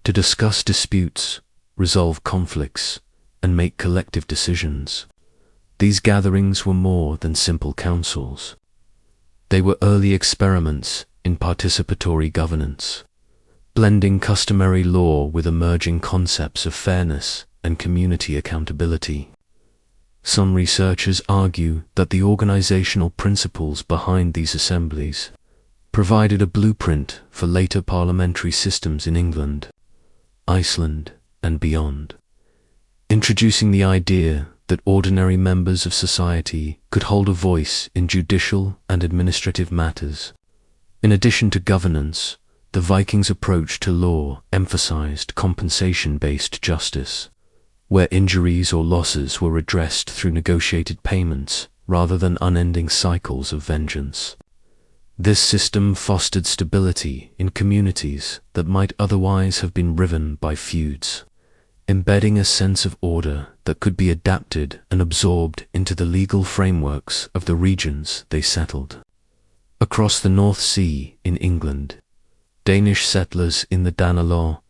to discuss disputes, resolve conflicts, and make collective decisions. These gatherings were more than simple councils. They were early experiments in participatory governance, blending customary law with emerging concepts of fairness and community accountability. Some researchers argue that the organizational principles behind these assemblies provided a blueprint for later parliamentary systems in England, Iceland, and beyond, introducing the idea that ordinary members of society could hold a voice in judicial and administrative matters. In addition to governance, the Vikings' approach to law emphasized compensation-based justice, where injuries or losses were redressed through negotiated payments rather than unending cycles of vengeance. This system fostered stability in communities that might otherwise have been riven by feuds, embedding a sense of order that could be adapted and absorbed into the legal frameworks of the regions they settled. Across the North Sea in England, Danish settlers in the Danelaw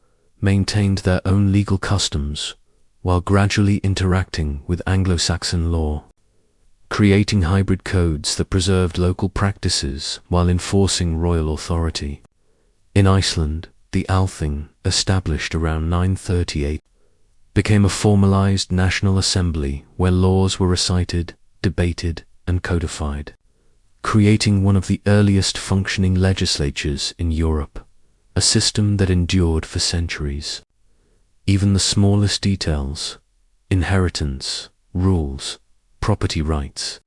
maintained their own legal customs while gradually interacting with Anglo-Saxon law, creating hybrid codes that preserved local practices while enforcing royal authority. In Iceland, the Althing, established around 938, became a formalized national assembly where laws were recited, debated, and codified, creating one of the earliest functioning legislatures in Europe, a system that endured for centuries. Even the smallest details, inheritance, rules, property rights,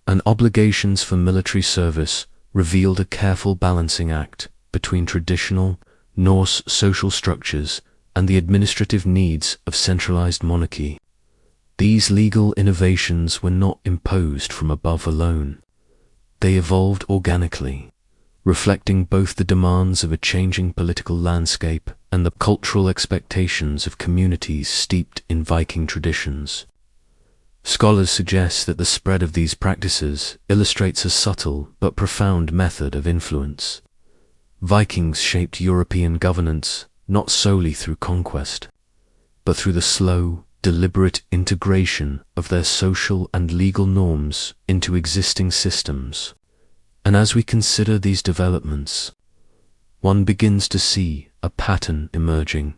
and obligations for military service revealed a careful balancing act between traditional Norse social structures and the administrative needs of centralized monarchy. These legal innovations were not imposed from above alone. They evolved organically, reflecting both the demands of a changing political landscape and the cultural expectations of communities steeped in Viking traditions. Scholars suggest that the spread of these practices illustrates a subtle but profound method of influence. Vikings shaped European governance not solely through conquest, but through the slow, deliberate integration of their social and legal norms into existing systems. And as we consider these developments, one begins to see a pattern emerging.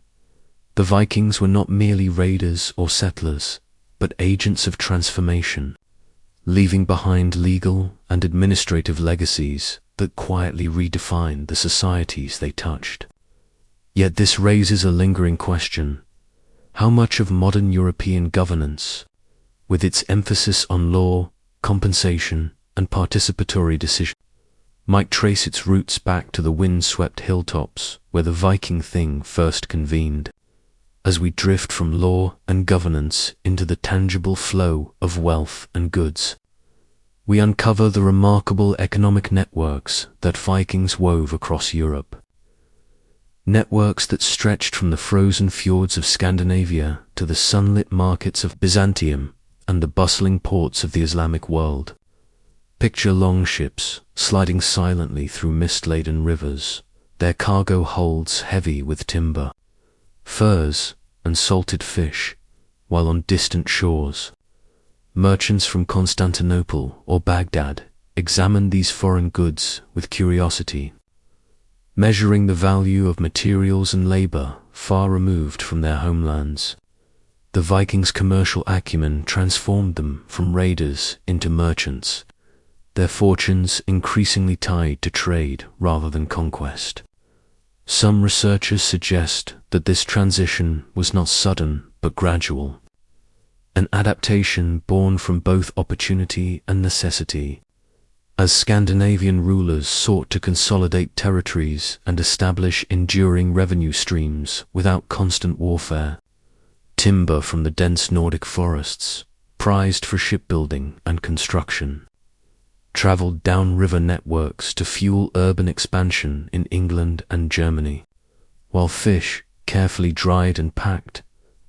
The Vikings were not merely raiders or settlers, but agents of transformation, leaving behind legal and administrative legacies that quietly redefined the societies they touched. Yet this raises a lingering question: how much of modern European governance, with its emphasis on law, compensation, and participatory decision, might trace its roots back to the wind-swept hilltops where the Viking thing first convened? As we drift from law and governance into the tangible flow of wealth and goods, we uncover the remarkable economic networks that Vikings wove across Europe. Networks that stretched from the frozen fjords of Scandinavia to the sunlit markets of Byzantium and the bustling ports of the Islamic world. Picture longships sliding silently through mist-laden rivers, their cargo holds heavy with timber, furs, and salted fish, while on distant shores, merchants from Constantinople or Baghdad examined these foreign goods with curiosity, measuring the value of materials and labor far removed from their homelands. The Vikings' commercial acumen transformed them from raiders into merchants, their fortunes increasingly tied to trade rather than conquest. Some researchers suggest that this transition was not sudden but gradual, an adaptation born from both opportunity and necessity, as Scandinavian rulers sought to consolidate territories and establish enduring revenue streams without constant warfare. Timber from the dense Nordic forests, prized for shipbuilding and construction, traveled down river networks to fuel urban expansion in England and Germany, while fish, carefully dried and packed,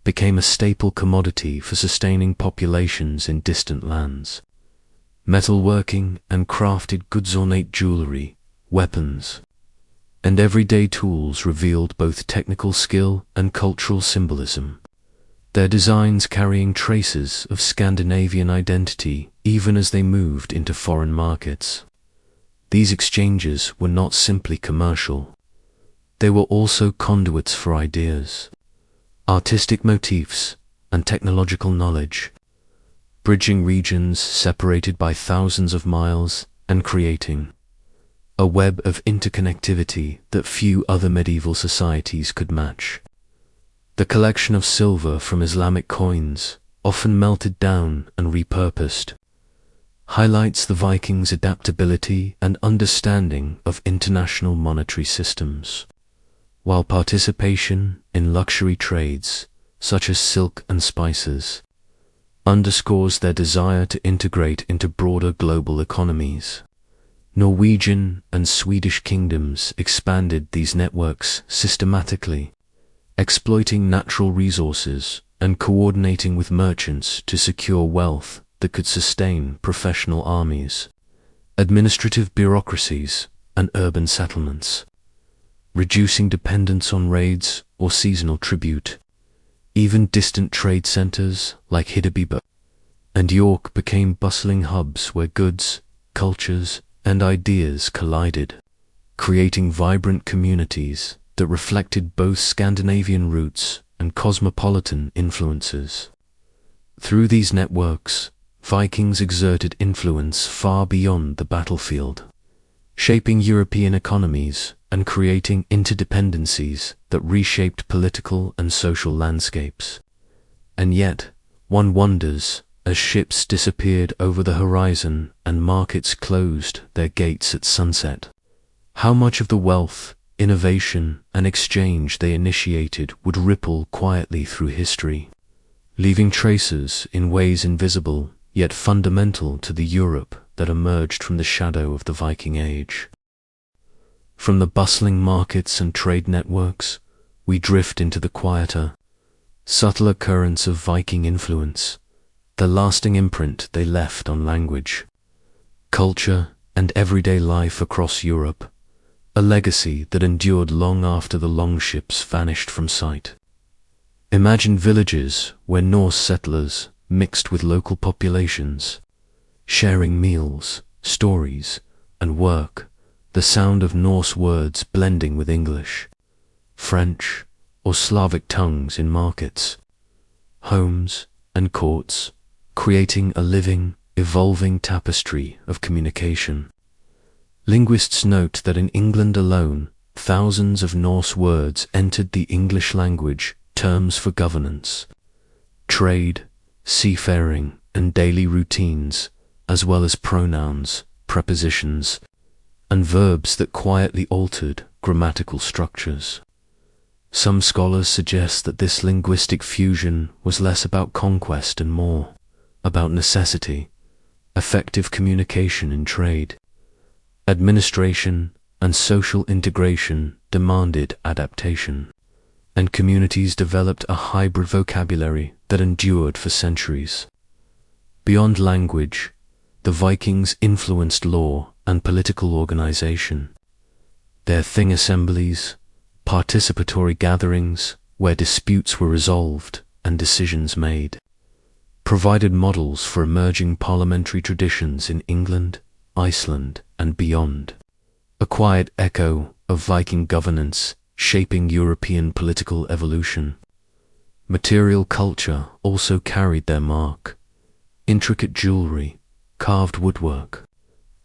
became a staple commodity for sustaining populations in distant lands. Metalworking and crafted goods, ornate jewelry, weapons, and everyday tools revealed both technical skill and cultural symbolism, their designs carrying traces of Scandinavian identity even as they moved into foreign markets. These exchanges were not simply commercial. They were also conduits for ideas, artistic motifs, and technological knowledge, bridging regions separated by thousands of miles and creating a web of interconnectivity that few other medieval societies could match. The collection of silver from Islamic coins, often melted down and repurposed, highlights the Vikings' adaptability and understanding of international monetary systems, while participation in luxury trades, such as silk and spices, underscores their desire to integrate into broader global economies. Norwegian and Swedish kingdoms expanded these networks systematically, exploiting natural resources and coordinating with merchants to secure wealth that could sustain professional armies, administrative bureaucracies, and urban settlements, reducing dependence on raids or seasonal tribute. Even distant trade centers like Hiddeby and York became bustling hubs where goods, cultures, and ideas collided, creating vibrant communities that reflected both Scandinavian roots and cosmopolitan influences. Through these networks, Vikings exerted influence far beyond the battlefield, shaping European economies and creating interdependencies that reshaped political and social landscapes. And yet, one wonders, as ships disappeared over the horizon and markets closed their gates at sunset, how much of the wealth, innovation, and exchange they initiated would ripple quietly through history, leaving traces in ways invisible yet fundamental to the Europe that emerged from the shadow of the Viking Age. From the bustling markets and trade networks, we drift into the quieter, subtler currents of Viking influence, the lasting imprint they left on language, culture, and everyday life across Europe, a legacy that endured long after the longships vanished from sight. Imagine villages where Norse settlers mixed with local populations, sharing meals, stories, and work, the sound of Norse words blending with English, French, or Slavic tongues in markets, homes, and courts, creating a living, evolving tapestry of communication. Linguists note that in England alone, thousands of Norse words entered the English language, terms for governance, trade, seafaring, and daily routines, as well as pronouns, prepositions, and verbs that quietly altered grammatical structures. Some scholars suggest that this linguistic fusion was less about conquest and more about necessity, effective communication in trade, administration, and social integration demanded adaptation, and communities developed a hybrid vocabulary that endured for centuries. Beyond language, the Vikings influenced law and political organization. Their thing assemblies, participatory gatherings where disputes were resolved and decisions made, provided models for emerging parliamentary traditions in England, Iceland, and beyond, a quiet echo of Viking governance shaping European political evolution. Material culture also carried their mark. Intricate jewelry, carved woodwork,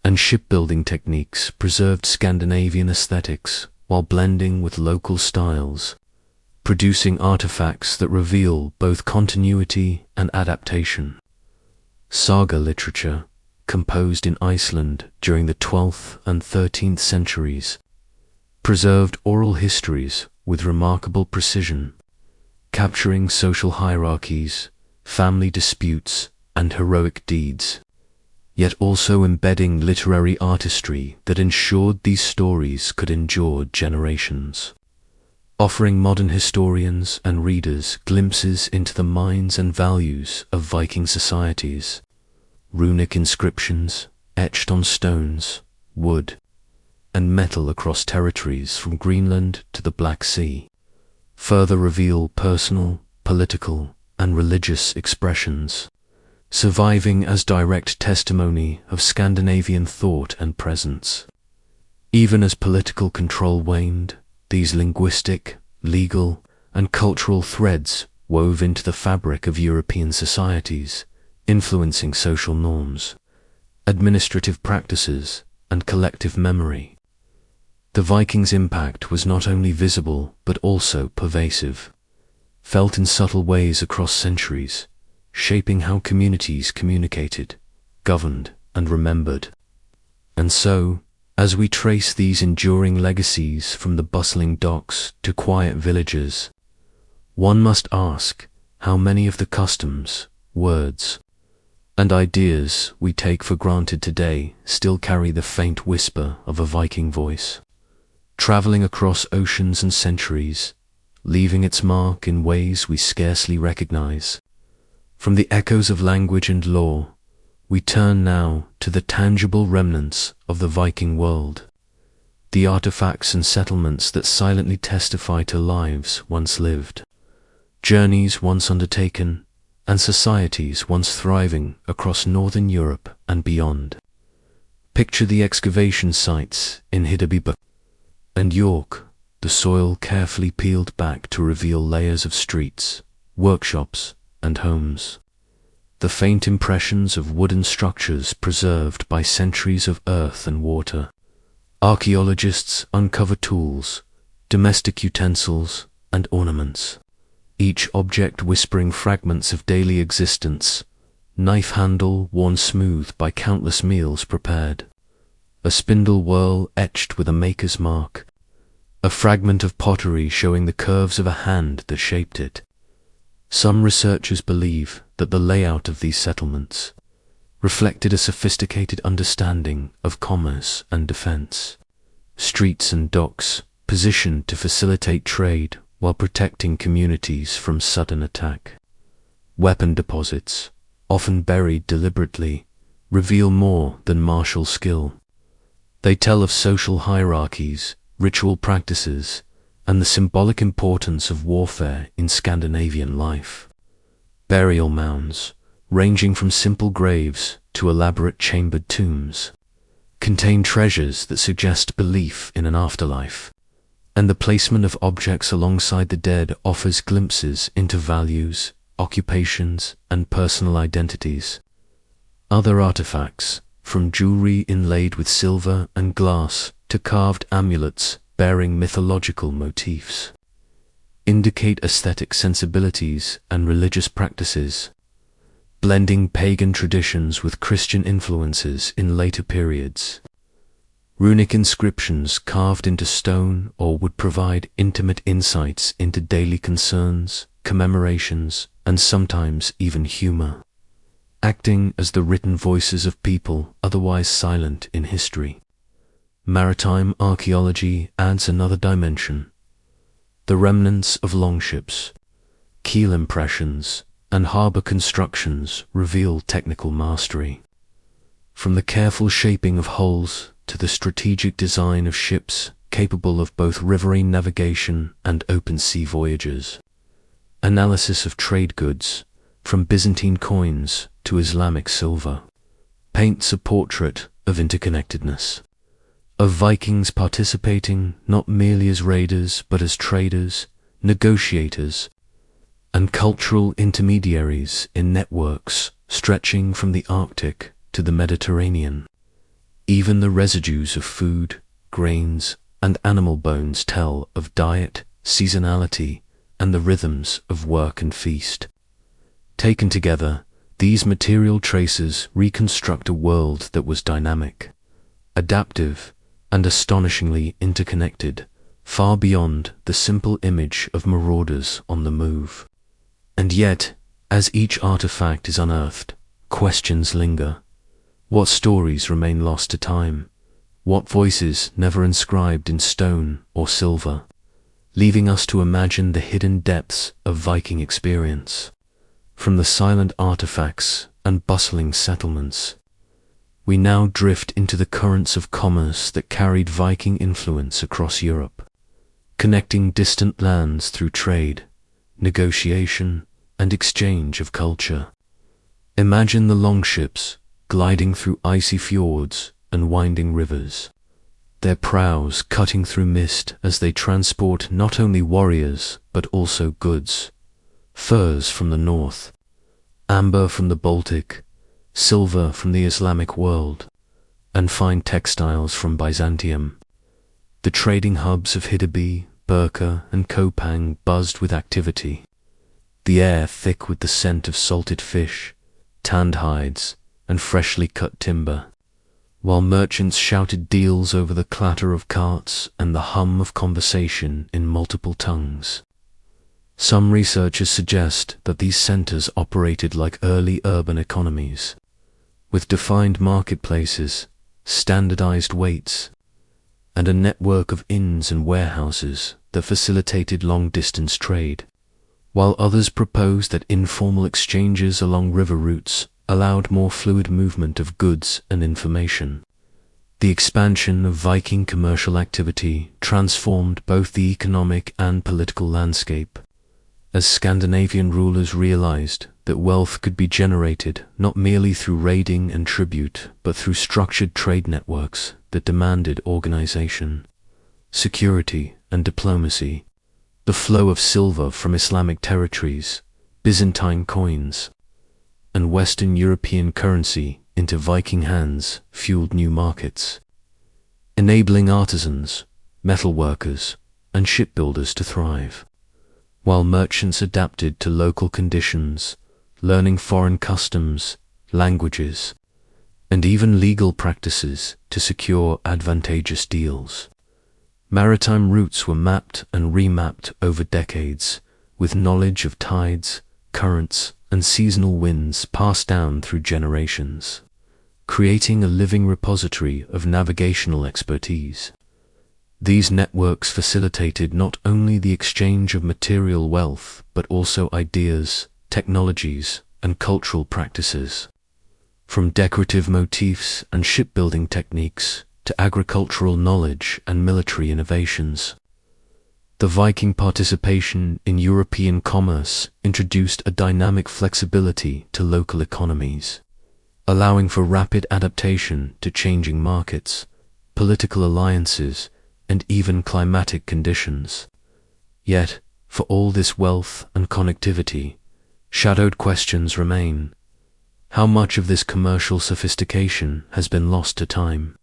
and shipbuilding techniques preserved Scandinavian aesthetics while blending with local styles, producing artifacts that reveal both continuity and adaptation. Saga literature, composed in Iceland during the 12th and 13th centuries, preserved oral histories with remarkable precision, capturing social hierarchies, family disputes, and heroic deeds, yet also embedding literary artistry that ensured these stories could endure generations, offering modern historians and readers glimpses into the minds and values of Viking societies. Runic inscriptions, etched on stones, wood, and metal across territories from Greenland to the Black Sea, further reveal personal, political, and religious expressions, surviving as direct testimony of Scandinavian thought and presence. Even as political control waned, these linguistic, legal, and cultural threads wove into the fabric of European societies, influencing social norms, administrative practices, and collective memory. The Vikings' impact was not only visible but also pervasive, felt in subtle ways across centuries, shaping how communities communicated, governed, and remembered. And so, as we trace these enduring legacies from the bustling docks to quiet villages, one must ask how many of the customs, words, and ideas we take for granted today still carry the faint whisper of a Viking voice, traveling across oceans and centuries, leaving its mark in ways we scarcely recognize. From the echoes of language and lore, we turn now to the tangible remnants of the Viking world, the artifacts and settlements that silently testify to lives once lived, journeys once undertaken, and societies once thriving across Northern Europe and beyond. Picture the excavation sites in Hidaby and York, the soil carefully peeled back to reveal layers of streets, workshops, and homes. The faint impressions of wooden structures preserved by centuries of earth and water. Archaeologists uncover tools, domestic utensils, and ornaments, each object whispering fragments of daily existence, knife handle worn smooth by countless meals prepared, a spindle whorl etched with a maker's mark, a fragment of pottery showing the curves of a hand that shaped it. Some researchers believe that the layout of these settlements reflected a sophisticated understanding of commerce and defense. Streets and docks positioned to facilitate trade while protecting communities from sudden attack. Weapon deposits, often buried deliberately, reveal more than martial skill. They tell of social hierarchies, ritual practices, and the symbolic importance of warfare in Scandinavian life. Burial mounds, ranging from simple graves to elaborate chambered tombs, contain treasures that suggest belief in an afterlife, and the placement of objects alongside the dead offers glimpses into values, occupations, and personal identities. Other artifacts, from jewelry inlaid with silver and glass to carved amulets bearing mythological motifs, indicate aesthetic sensibilities and religious practices, blending pagan traditions with Christian influences in later periods. Runic inscriptions carved into stone or wood provide intimate insights into daily concerns, commemorations, and sometimes even humor, acting as the written voices of people otherwise silent in history. Maritime archaeology adds another dimension. The remnants of longships, keel impressions, and harbor constructions reveal technical mastery. From the careful shaping of hulls to the strategic design of ships capable of both riverine navigation and open sea voyages. Analysis of trade goods, from Byzantine coins to Islamic silver, paints a portrait of interconnectedness, of Vikings participating not merely as raiders but as traders, negotiators, and cultural intermediaries in networks stretching from the Arctic to the Mediterranean. Even the residues of food, grains, and animal bones tell of diet, seasonality, and the rhythms of work and feast. Taken together, these material traces reconstruct a world that was dynamic, adaptive, and astonishingly interconnected, far beyond the simple image of marauders on the move. And yet, as each artifact is unearthed, questions linger. What stories remain lost to time? What voices never inscribed in stone or silver, leaving us to imagine the hidden depths of Viking experience? From the silent artifacts and bustling settlements, we now drift into the currents of commerce that carried Viking influence across Europe, connecting distant lands through trade, negotiation, and exchange of culture. Imagine the longships gliding through icy fjords and winding rivers, their prows cutting through mist as they transport not only warriors but also goods, furs from the north, amber from the Baltic, silver from the Islamic world, and fine textiles from Byzantium. The trading hubs of Hidabi, Birka, and Kopang buzzed with activity, the air thick with the scent of salted fish, tanned hides, and freshly cut timber, while merchants shouted deals over the clatter of carts and the hum of conversation in multiple tongues. Some researchers suggest that these centers operated like early urban economies, with defined marketplaces, standardized weights, and a network of inns and warehouses that facilitated long-distance trade, while others propose that informal exchanges along river routes allowed more fluid movement of goods and information. The expansion of Viking commercial activity transformed both the economic and political landscape, as Scandinavian rulers realized that wealth could be generated not merely through raiding and tribute, but through structured trade networks that demanded organization, security, and diplomacy. The flow of silver from Islamic territories, Byzantine coins, and Western European currency into Viking hands fueled new markets, enabling artisans, metalworkers, and shipbuilders to thrive, while merchants adapted to local conditions, learning foreign customs, languages, and even legal practices to secure advantageous deals. Maritime routes were mapped and remapped over decades, with knowledge of tides, currents, and seasonal winds passed down through generations, creating a living repository of navigational expertise. These networks facilitated not only the exchange of material wealth, but also ideas, technologies, and cultural practices. From decorative motifs and shipbuilding techniques to agricultural knowledge and military innovations, the Viking participation in European commerce introduced a dynamic flexibility to local economies, allowing for rapid adaptation to changing markets, political alliances, and even climatic conditions. Yet, for all this wealth and connectivity, shadowed questions remain. How much of this commercial sophistication has been lost to time,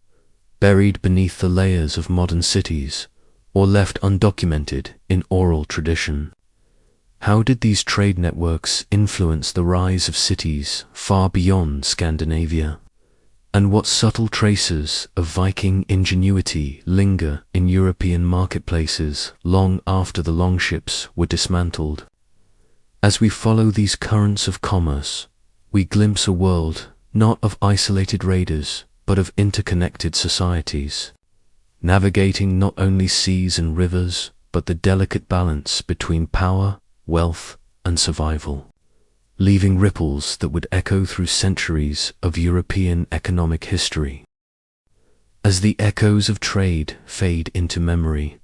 buried beneath the layers of modern cities, or left undocumented in oral tradition? How did these trade networks influence the rise of cities far beyond Scandinavia? And what subtle traces of Viking ingenuity linger in European marketplaces long after the longships were dismantled? As we follow these currents of commerce, we glimpse a world not of isolated raiders, but of interconnected societies, navigating not only seas and rivers, but the delicate balance between power, wealth, and survival, leaving ripples that would echo through centuries of European economic history. As the echoes of trade fade into memory,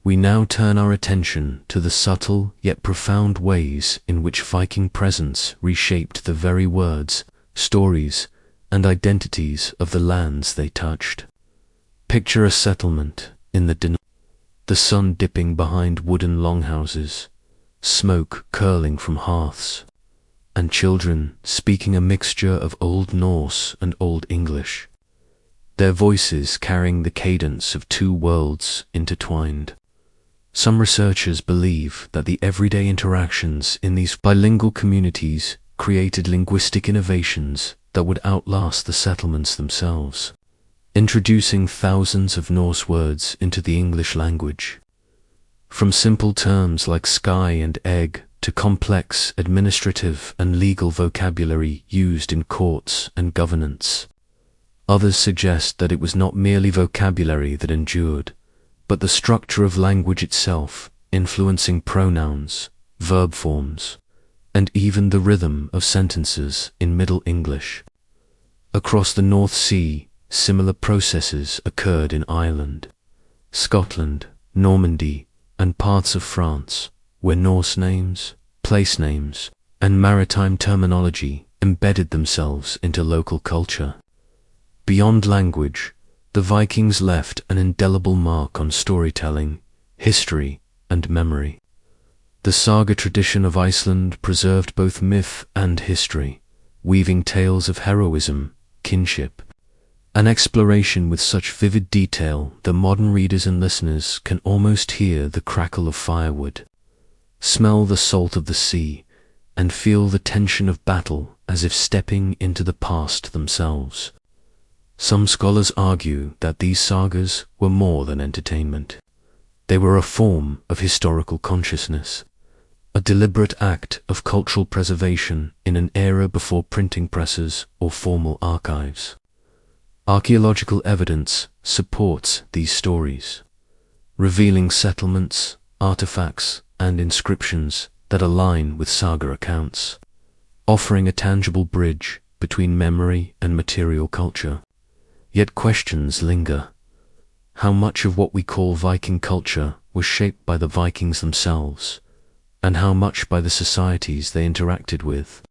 we now turn our attention to the subtle yet profound ways in which Viking presence reshaped the very words, stories, and identities of the lands they touched. Picture a settlement in the Danube, the sun dipping behind wooden longhouses, smoke curling from hearths, and children speaking a mixture of Old Norse and Old English. their voices carrying the cadence of two worlds intertwined. Some researchers believe that the everyday interactions in these bilingual communities created linguistic innovations that would outlast the settlements themselves, introducing thousands of Norse words into the English language. From simple terms like sky and egg to complex administrative and legal vocabulary used in courts and governance. Others suggest that it was not merely vocabulary that endured, but the structure of language itself, influencing pronouns, verb forms, and even the rhythm of sentences in Middle English. Across the North Sea, similar processes occurred in Ireland, Scotland, Normandy, and parts of France, where Norse names, place names, and maritime terminology embedded themselves into local culture. Beyond language, the Vikings left an indelible mark on storytelling, history, and memory. The saga tradition of Iceland preserved both myth and history, weaving tales of heroism, kinship, and exploration with such vivid detail that modern readers and listeners can almost hear the crackle of firewood, smell the salt of the sea, and feel the tension of battle as if stepping into the past themselves. Some scholars argue that these sagas were more than entertainment. They were a form of historical consciousness, a deliberate act of cultural preservation in an era before printing presses or formal archives. Archaeological evidence supports these stories, revealing settlements, artifacts, and inscriptions that align with saga accounts, offering a tangible bridge between memory and material culture. Yet questions linger. How much of what we call Viking culture was shaped by the Vikings themselves, and how much by the societies they interacted with?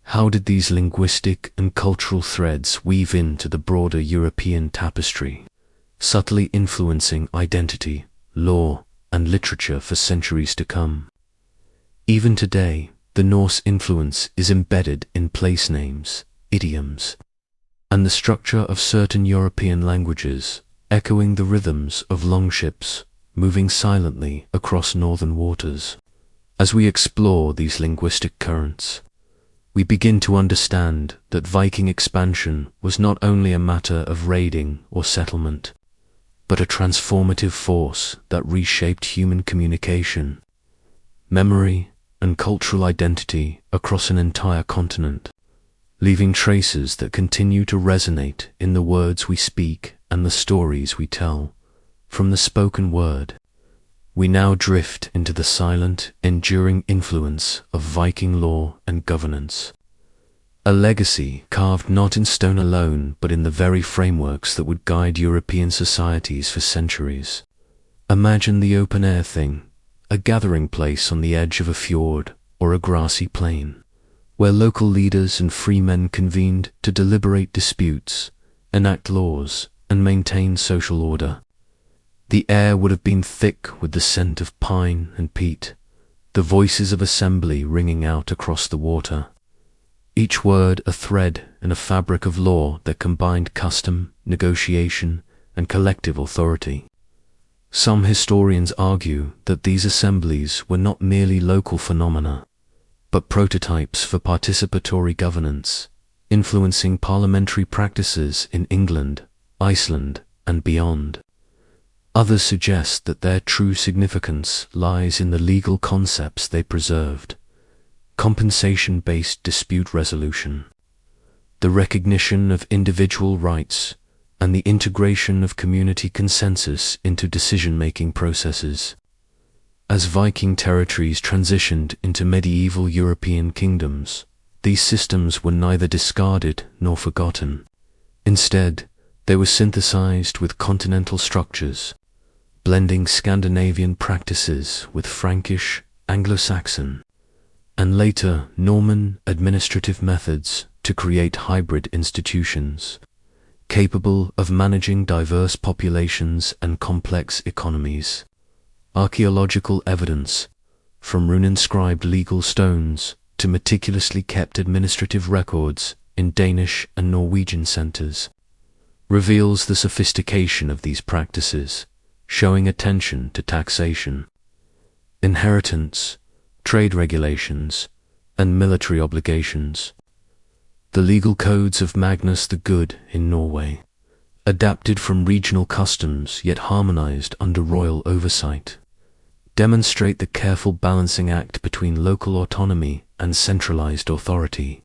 How did these linguistic and cultural threads weave into the broader European tapestry, subtly influencing identity, law, and literature for centuries to come? Even today, the Norse influence is embedded in place names, idioms, and the structure of certain European languages, echoing the rhythms of longships moving silently across northern waters. As we explore these linguistic currents, we begin to understand that Viking expansion was not only a matter of raiding or settlement, but a transformative force that reshaped human communication, memory, and cultural identity across an entire continent, leaving traces that continue to resonate in the words we speak and the stories we tell. From the spoken word, we now drift into the silent, enduring influence of Viking law and governance, a legacy carved not in stone alone but in the very frameworks that would guide European societies for centuries. Imagine the open-air thing, a gathering place on the edge of a fjord or a grassy plain, where local leaders and free men convened to deliberate disputes, enact laws, and maintain social order. The air would have been thick with the scent of pine and peat, the voices of assembly ringing out across the water, each word a thread in a fabric of law that combined custom, negotiation, and collective authority. Some historians argue that these assemblies were not merely local phenomena, but prototypes for participatory governance, influencing parliamentary practices in England, Iceland, and beyond. Others suggest that their true significance lies in the legal concepts they preserved: compensation-based dispute resolution, the recognition of individual rights, and the integration of community consensus into decision-making processes. As Viking territories transitioned into medieval European kingdoms, these systems were neither discarded nor forgotten. Instead, they were synthesized with continental structures, blending Scandinavian practices with Frankish, Anglo-Saxon, and later Norman administrative methods to create hybrid institutions, capable of managing diverse populations and complex economies. Archaeological evidence, from rune-inscribed legal stones to meticulously kept administrative records in Danish and Norwegian centers, reveals the sophistication of these practices, showing attention to taxation, inheritance, trade regulations, and military obligations. The legal codes of Magnus the Good in Norway, adapted from regional customs yet harmonized under royal oversight, demonstrate the careful balancing act between local autonomy and centralized authority.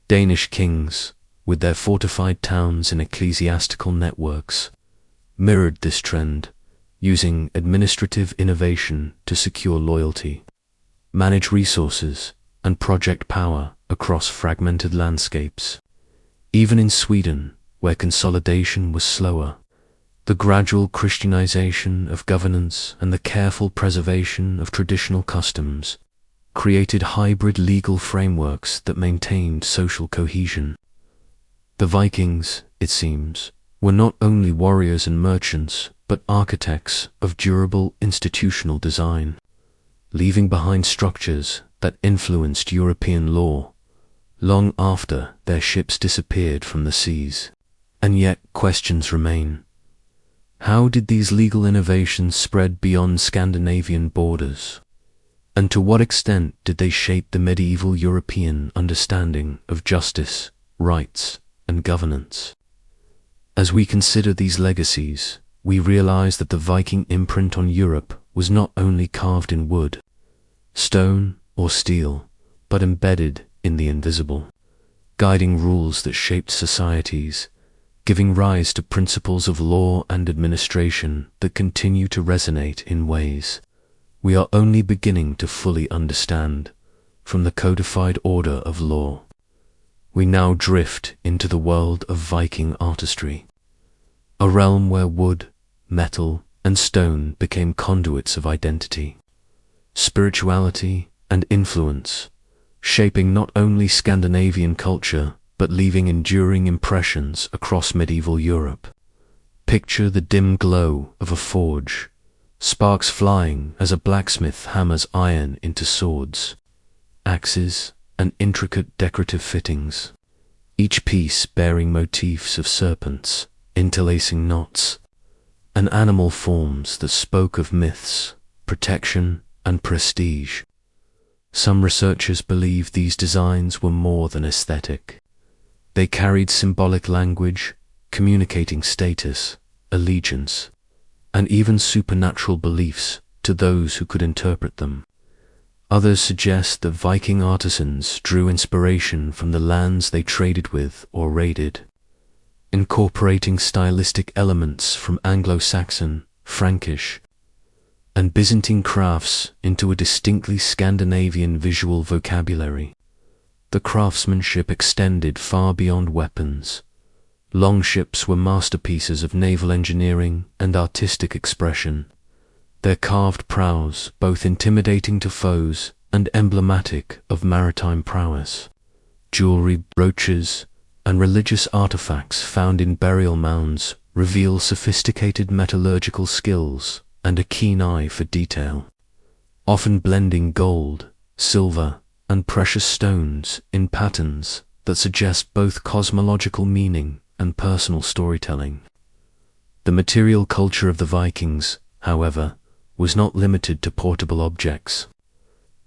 Danish kings, with their fortified towns and ecclesiastical networks, mirrored this trend, using administrative innovation to secure loyalty, manage resources, and project power across fragmented landscapes. Even in Sweden, where consolidation was slower, the gradual Christianization of governance and the careful preservation of traditional customs created hybrid legal frameworks that maintained social cohesion. The Vikings, it seems, were not only warriors and merchants, but architects of durable institutional design, leaving behind structures that influenced European law long after their ships disappeared from the seas. And yet questions remain. How did these legal innovations spread beyond Scandinavian borders? And to what extent did they shape the medieval European understanding of justice, rights, and governance? As we consider these legacies, we realize that the Viking imprint on Europe was not only carved in wood, stone, or steel, but embedded in the invisible, guiding rules that shaped societies, giving rise to principles of law and administration that continue to resonate in ways we are only beginning to fully understand. From the codified order of law, we now drift into the world of Viking artistry, a realm where wood, metal, and stone became conduits of identity, spirituality, and influence, shaping not only Scandinavian culture, but leaving enduring impressions across medieval Europe. Picture the dim glow of a forge, sparks flying as a blacksmith hammers iron into swords, axes, and intricate decorative fittings, each piece bearing motifs of serpents, interlacing knots, and animal forms that spoke of myths, protection, and prestige. Some researchers believe these designs were more than aesthetic. They carried symbolic language, communicating status, allegiance, and even supernatural beliefs to those who could interpret them. Others suggest that Viking artisans drew inspiration from the lands they traded with or raided, incorporating stylistic elements from Anglo-Saxon, Frankish, and Byzantine crafts into a distinctly Scandinavian visual vocabulary. The craftsmanship extended far beyond weapons. Longships were masterpieces of naval engineering and artistic expression, their carved prows both intimidating to foes and emblematic of maritime prowess. Jewelry, brooches, and religious artifacts found in burial mounds reveal sophisticated metallurgical skills and a keen eye for detail, often blending gold, silver, and precious stones in patterns that suggest both cosmological meaning and personal storytelling. The material culture of the Vikings, however, was not limited to portable objects.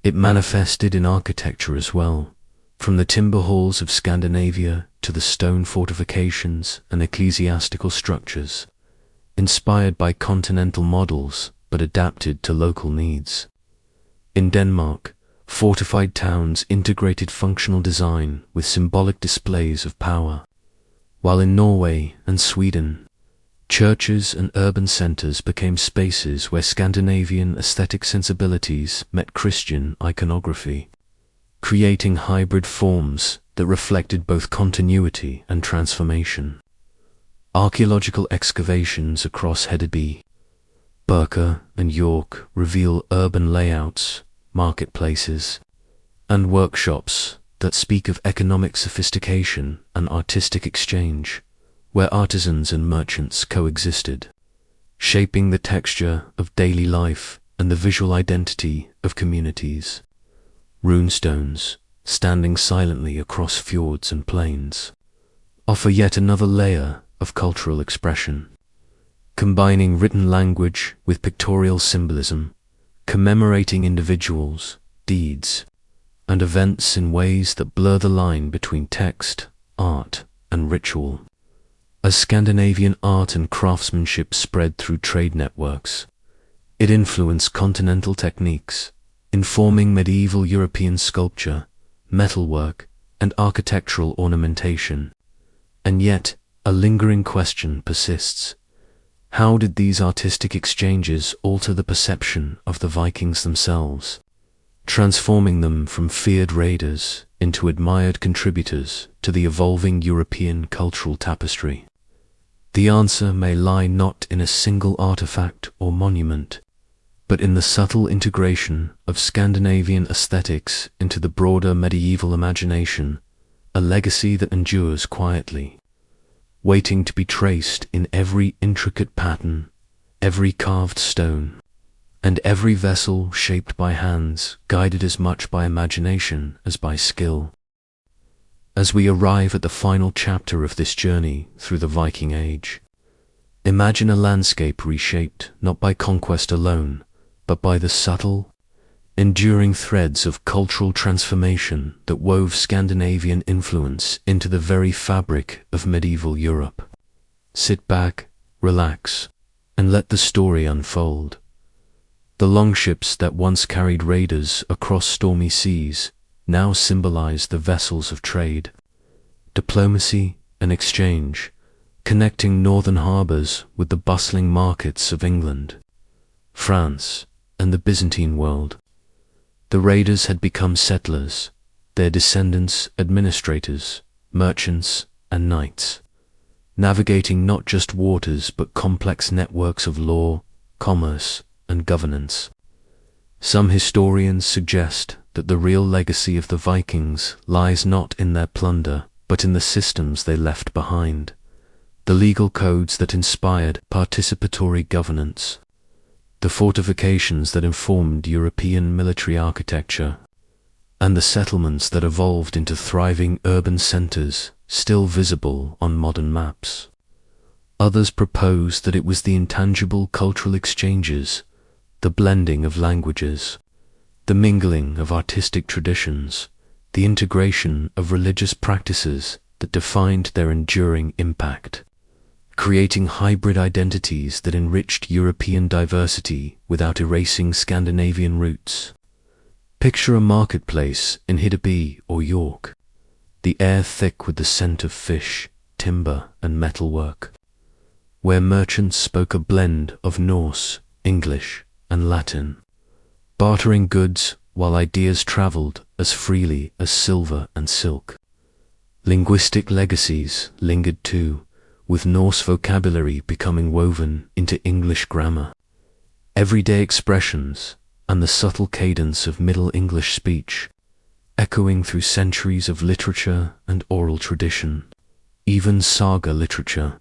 It manifested in architecture as well, from the timber halls of Scandinavia to the stone fortifications and ecclesiastical structures, inspired by continental models but adapted to local needs. In Denmark, fortified towns integrated functional design with symbolic displays of power, while in Norway and Sweden, churches and urban centers became spaces where Scandinavian aesthetic sensibilities met Christian iconography, creating hybrid forms that reflected both continuity and transformation. Archaeological excavations across Hedeby, Birka, and York reveal urban layouts, marketplaces, and workshops that speak of economic sophistication and artistic exchange, where artisans and merchants coexisted, shaping the texture of daily life and the visual identity of communities. Runestones, standing silently across fjords and plains, offer yet another layer of cultural expression, combining written language with pictorial symbolism, commemorating individuals, deeds, and events in ways that blur the line between text, art, and ritual. As Scandinavian art and craftsmanship spread through trade networks, it influenced continental techniques, informing medieval European sculpture, metalwork, and architectural ornamentation. And yet, a lingering question persists. How did these artistic exchanges alter the perception of the Vikings themselves, transforming them from feared raiders into admired contributors to the evolving European cultural tapestry? The answer may lie not in a single artifact or monument, but in the subtle integration of Scandinavian aesthetics into the broader medieval imagination, a legacy that endures quietly, waiting to be traced in every intricate pattern, every carved stone, and every vessel shaped by hands guided as much by imagination as by skill. As we arrive at the final chapter of this journey through the Viking Age, imagine a landscape reshaped not by conquest alone, but by the subtle, enduring threads of cultural transformation that wove Scandinavian influence into the very fabric of medieval Europe. Sit back, relax, and let the story unfold. The longships that once carried raiders across stormy seas now symbolize the vessels of trade, diplomacy, and exchange, connecting northern harbors with the bustling markets of England, France, and the Byzantine world. The raiders had become settlers, their descendants administrators, merchants, and knights, navigating not just waters but complex networks of law, commerce, and governance. Some historians suggest that the real legacy of the Vikings lies not in their plunder, but in the systems they left behind, the legal codes that inspired participatory governance, the fortifications that informed European military architecture, and the settlements that evolved into thriving urban centers still visible on modern maps. Others propose that it was the intangible cultural exchanges, the blending of languages, the mingling of artistic traditions, the integration of religious practices that defined their enduring impact, creating hybrid identities that enriched European diversity without erasing Scandinavian roots. Picture a marketplace in Hiddeby or York, the air thick with the scent of fish, timber, and metalwork, where merchants spoke a blend of Norse, English, and Latin, bartering goods while ideas traveled as freely as silver and silk. Linguistic legacies lingered too, with Norse vocabulary becoming woven into English grammar. Everyday expressions and the subtle cadence of Middle English speech, echoing through centuries of literature and oral tradition. Even saga literature,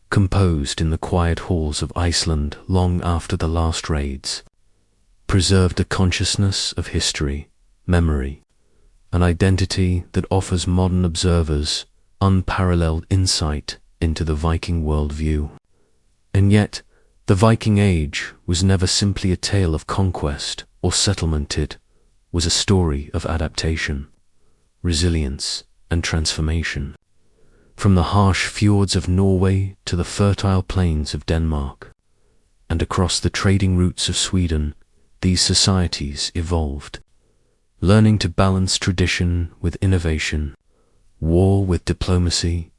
composed in the quiet halls of Iceland long after the last raids, preserved a consciousness of history, memory, an identity that offers modern observers unparalleled insight into the Viking worldview. And yet, the Viking Age was never simply a tale of conquest or settlement. It was a story of adaptation, resilience, and transformation. From the harsh fjords of Norway to the fertile plains of Denmark, and across the trading routes of Sweden, these societies evolved, learning to balance tradition with innovation, war with diplomacy,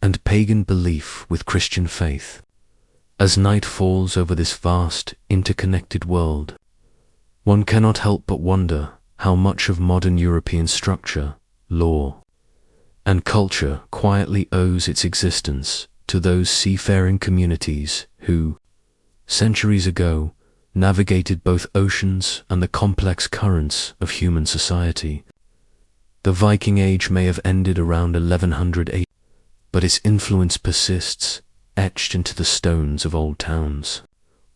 and pagan belief with Christian faith. As night falls over this vast, interconnected world, one cannot help but wonder how much of modern European structure, law, and culture quietly owes its existence to those seafaring communities who, centuries ago, navigated both oceans and the complex currents of human society. The Viking Age may have ended around 1100 AD, but its influence persists, etched into the stones of old towns,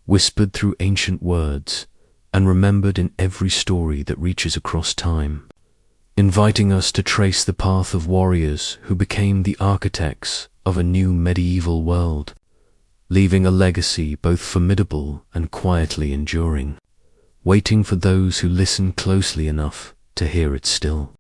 whispered through ancient words, and remembered in every story that reaches across time, inviting us to trace the path of warriors who became the architects of a new medieval world, leaving a legacy both formidable and quietly enduring, waiting for those who listen closely enough to hear it still.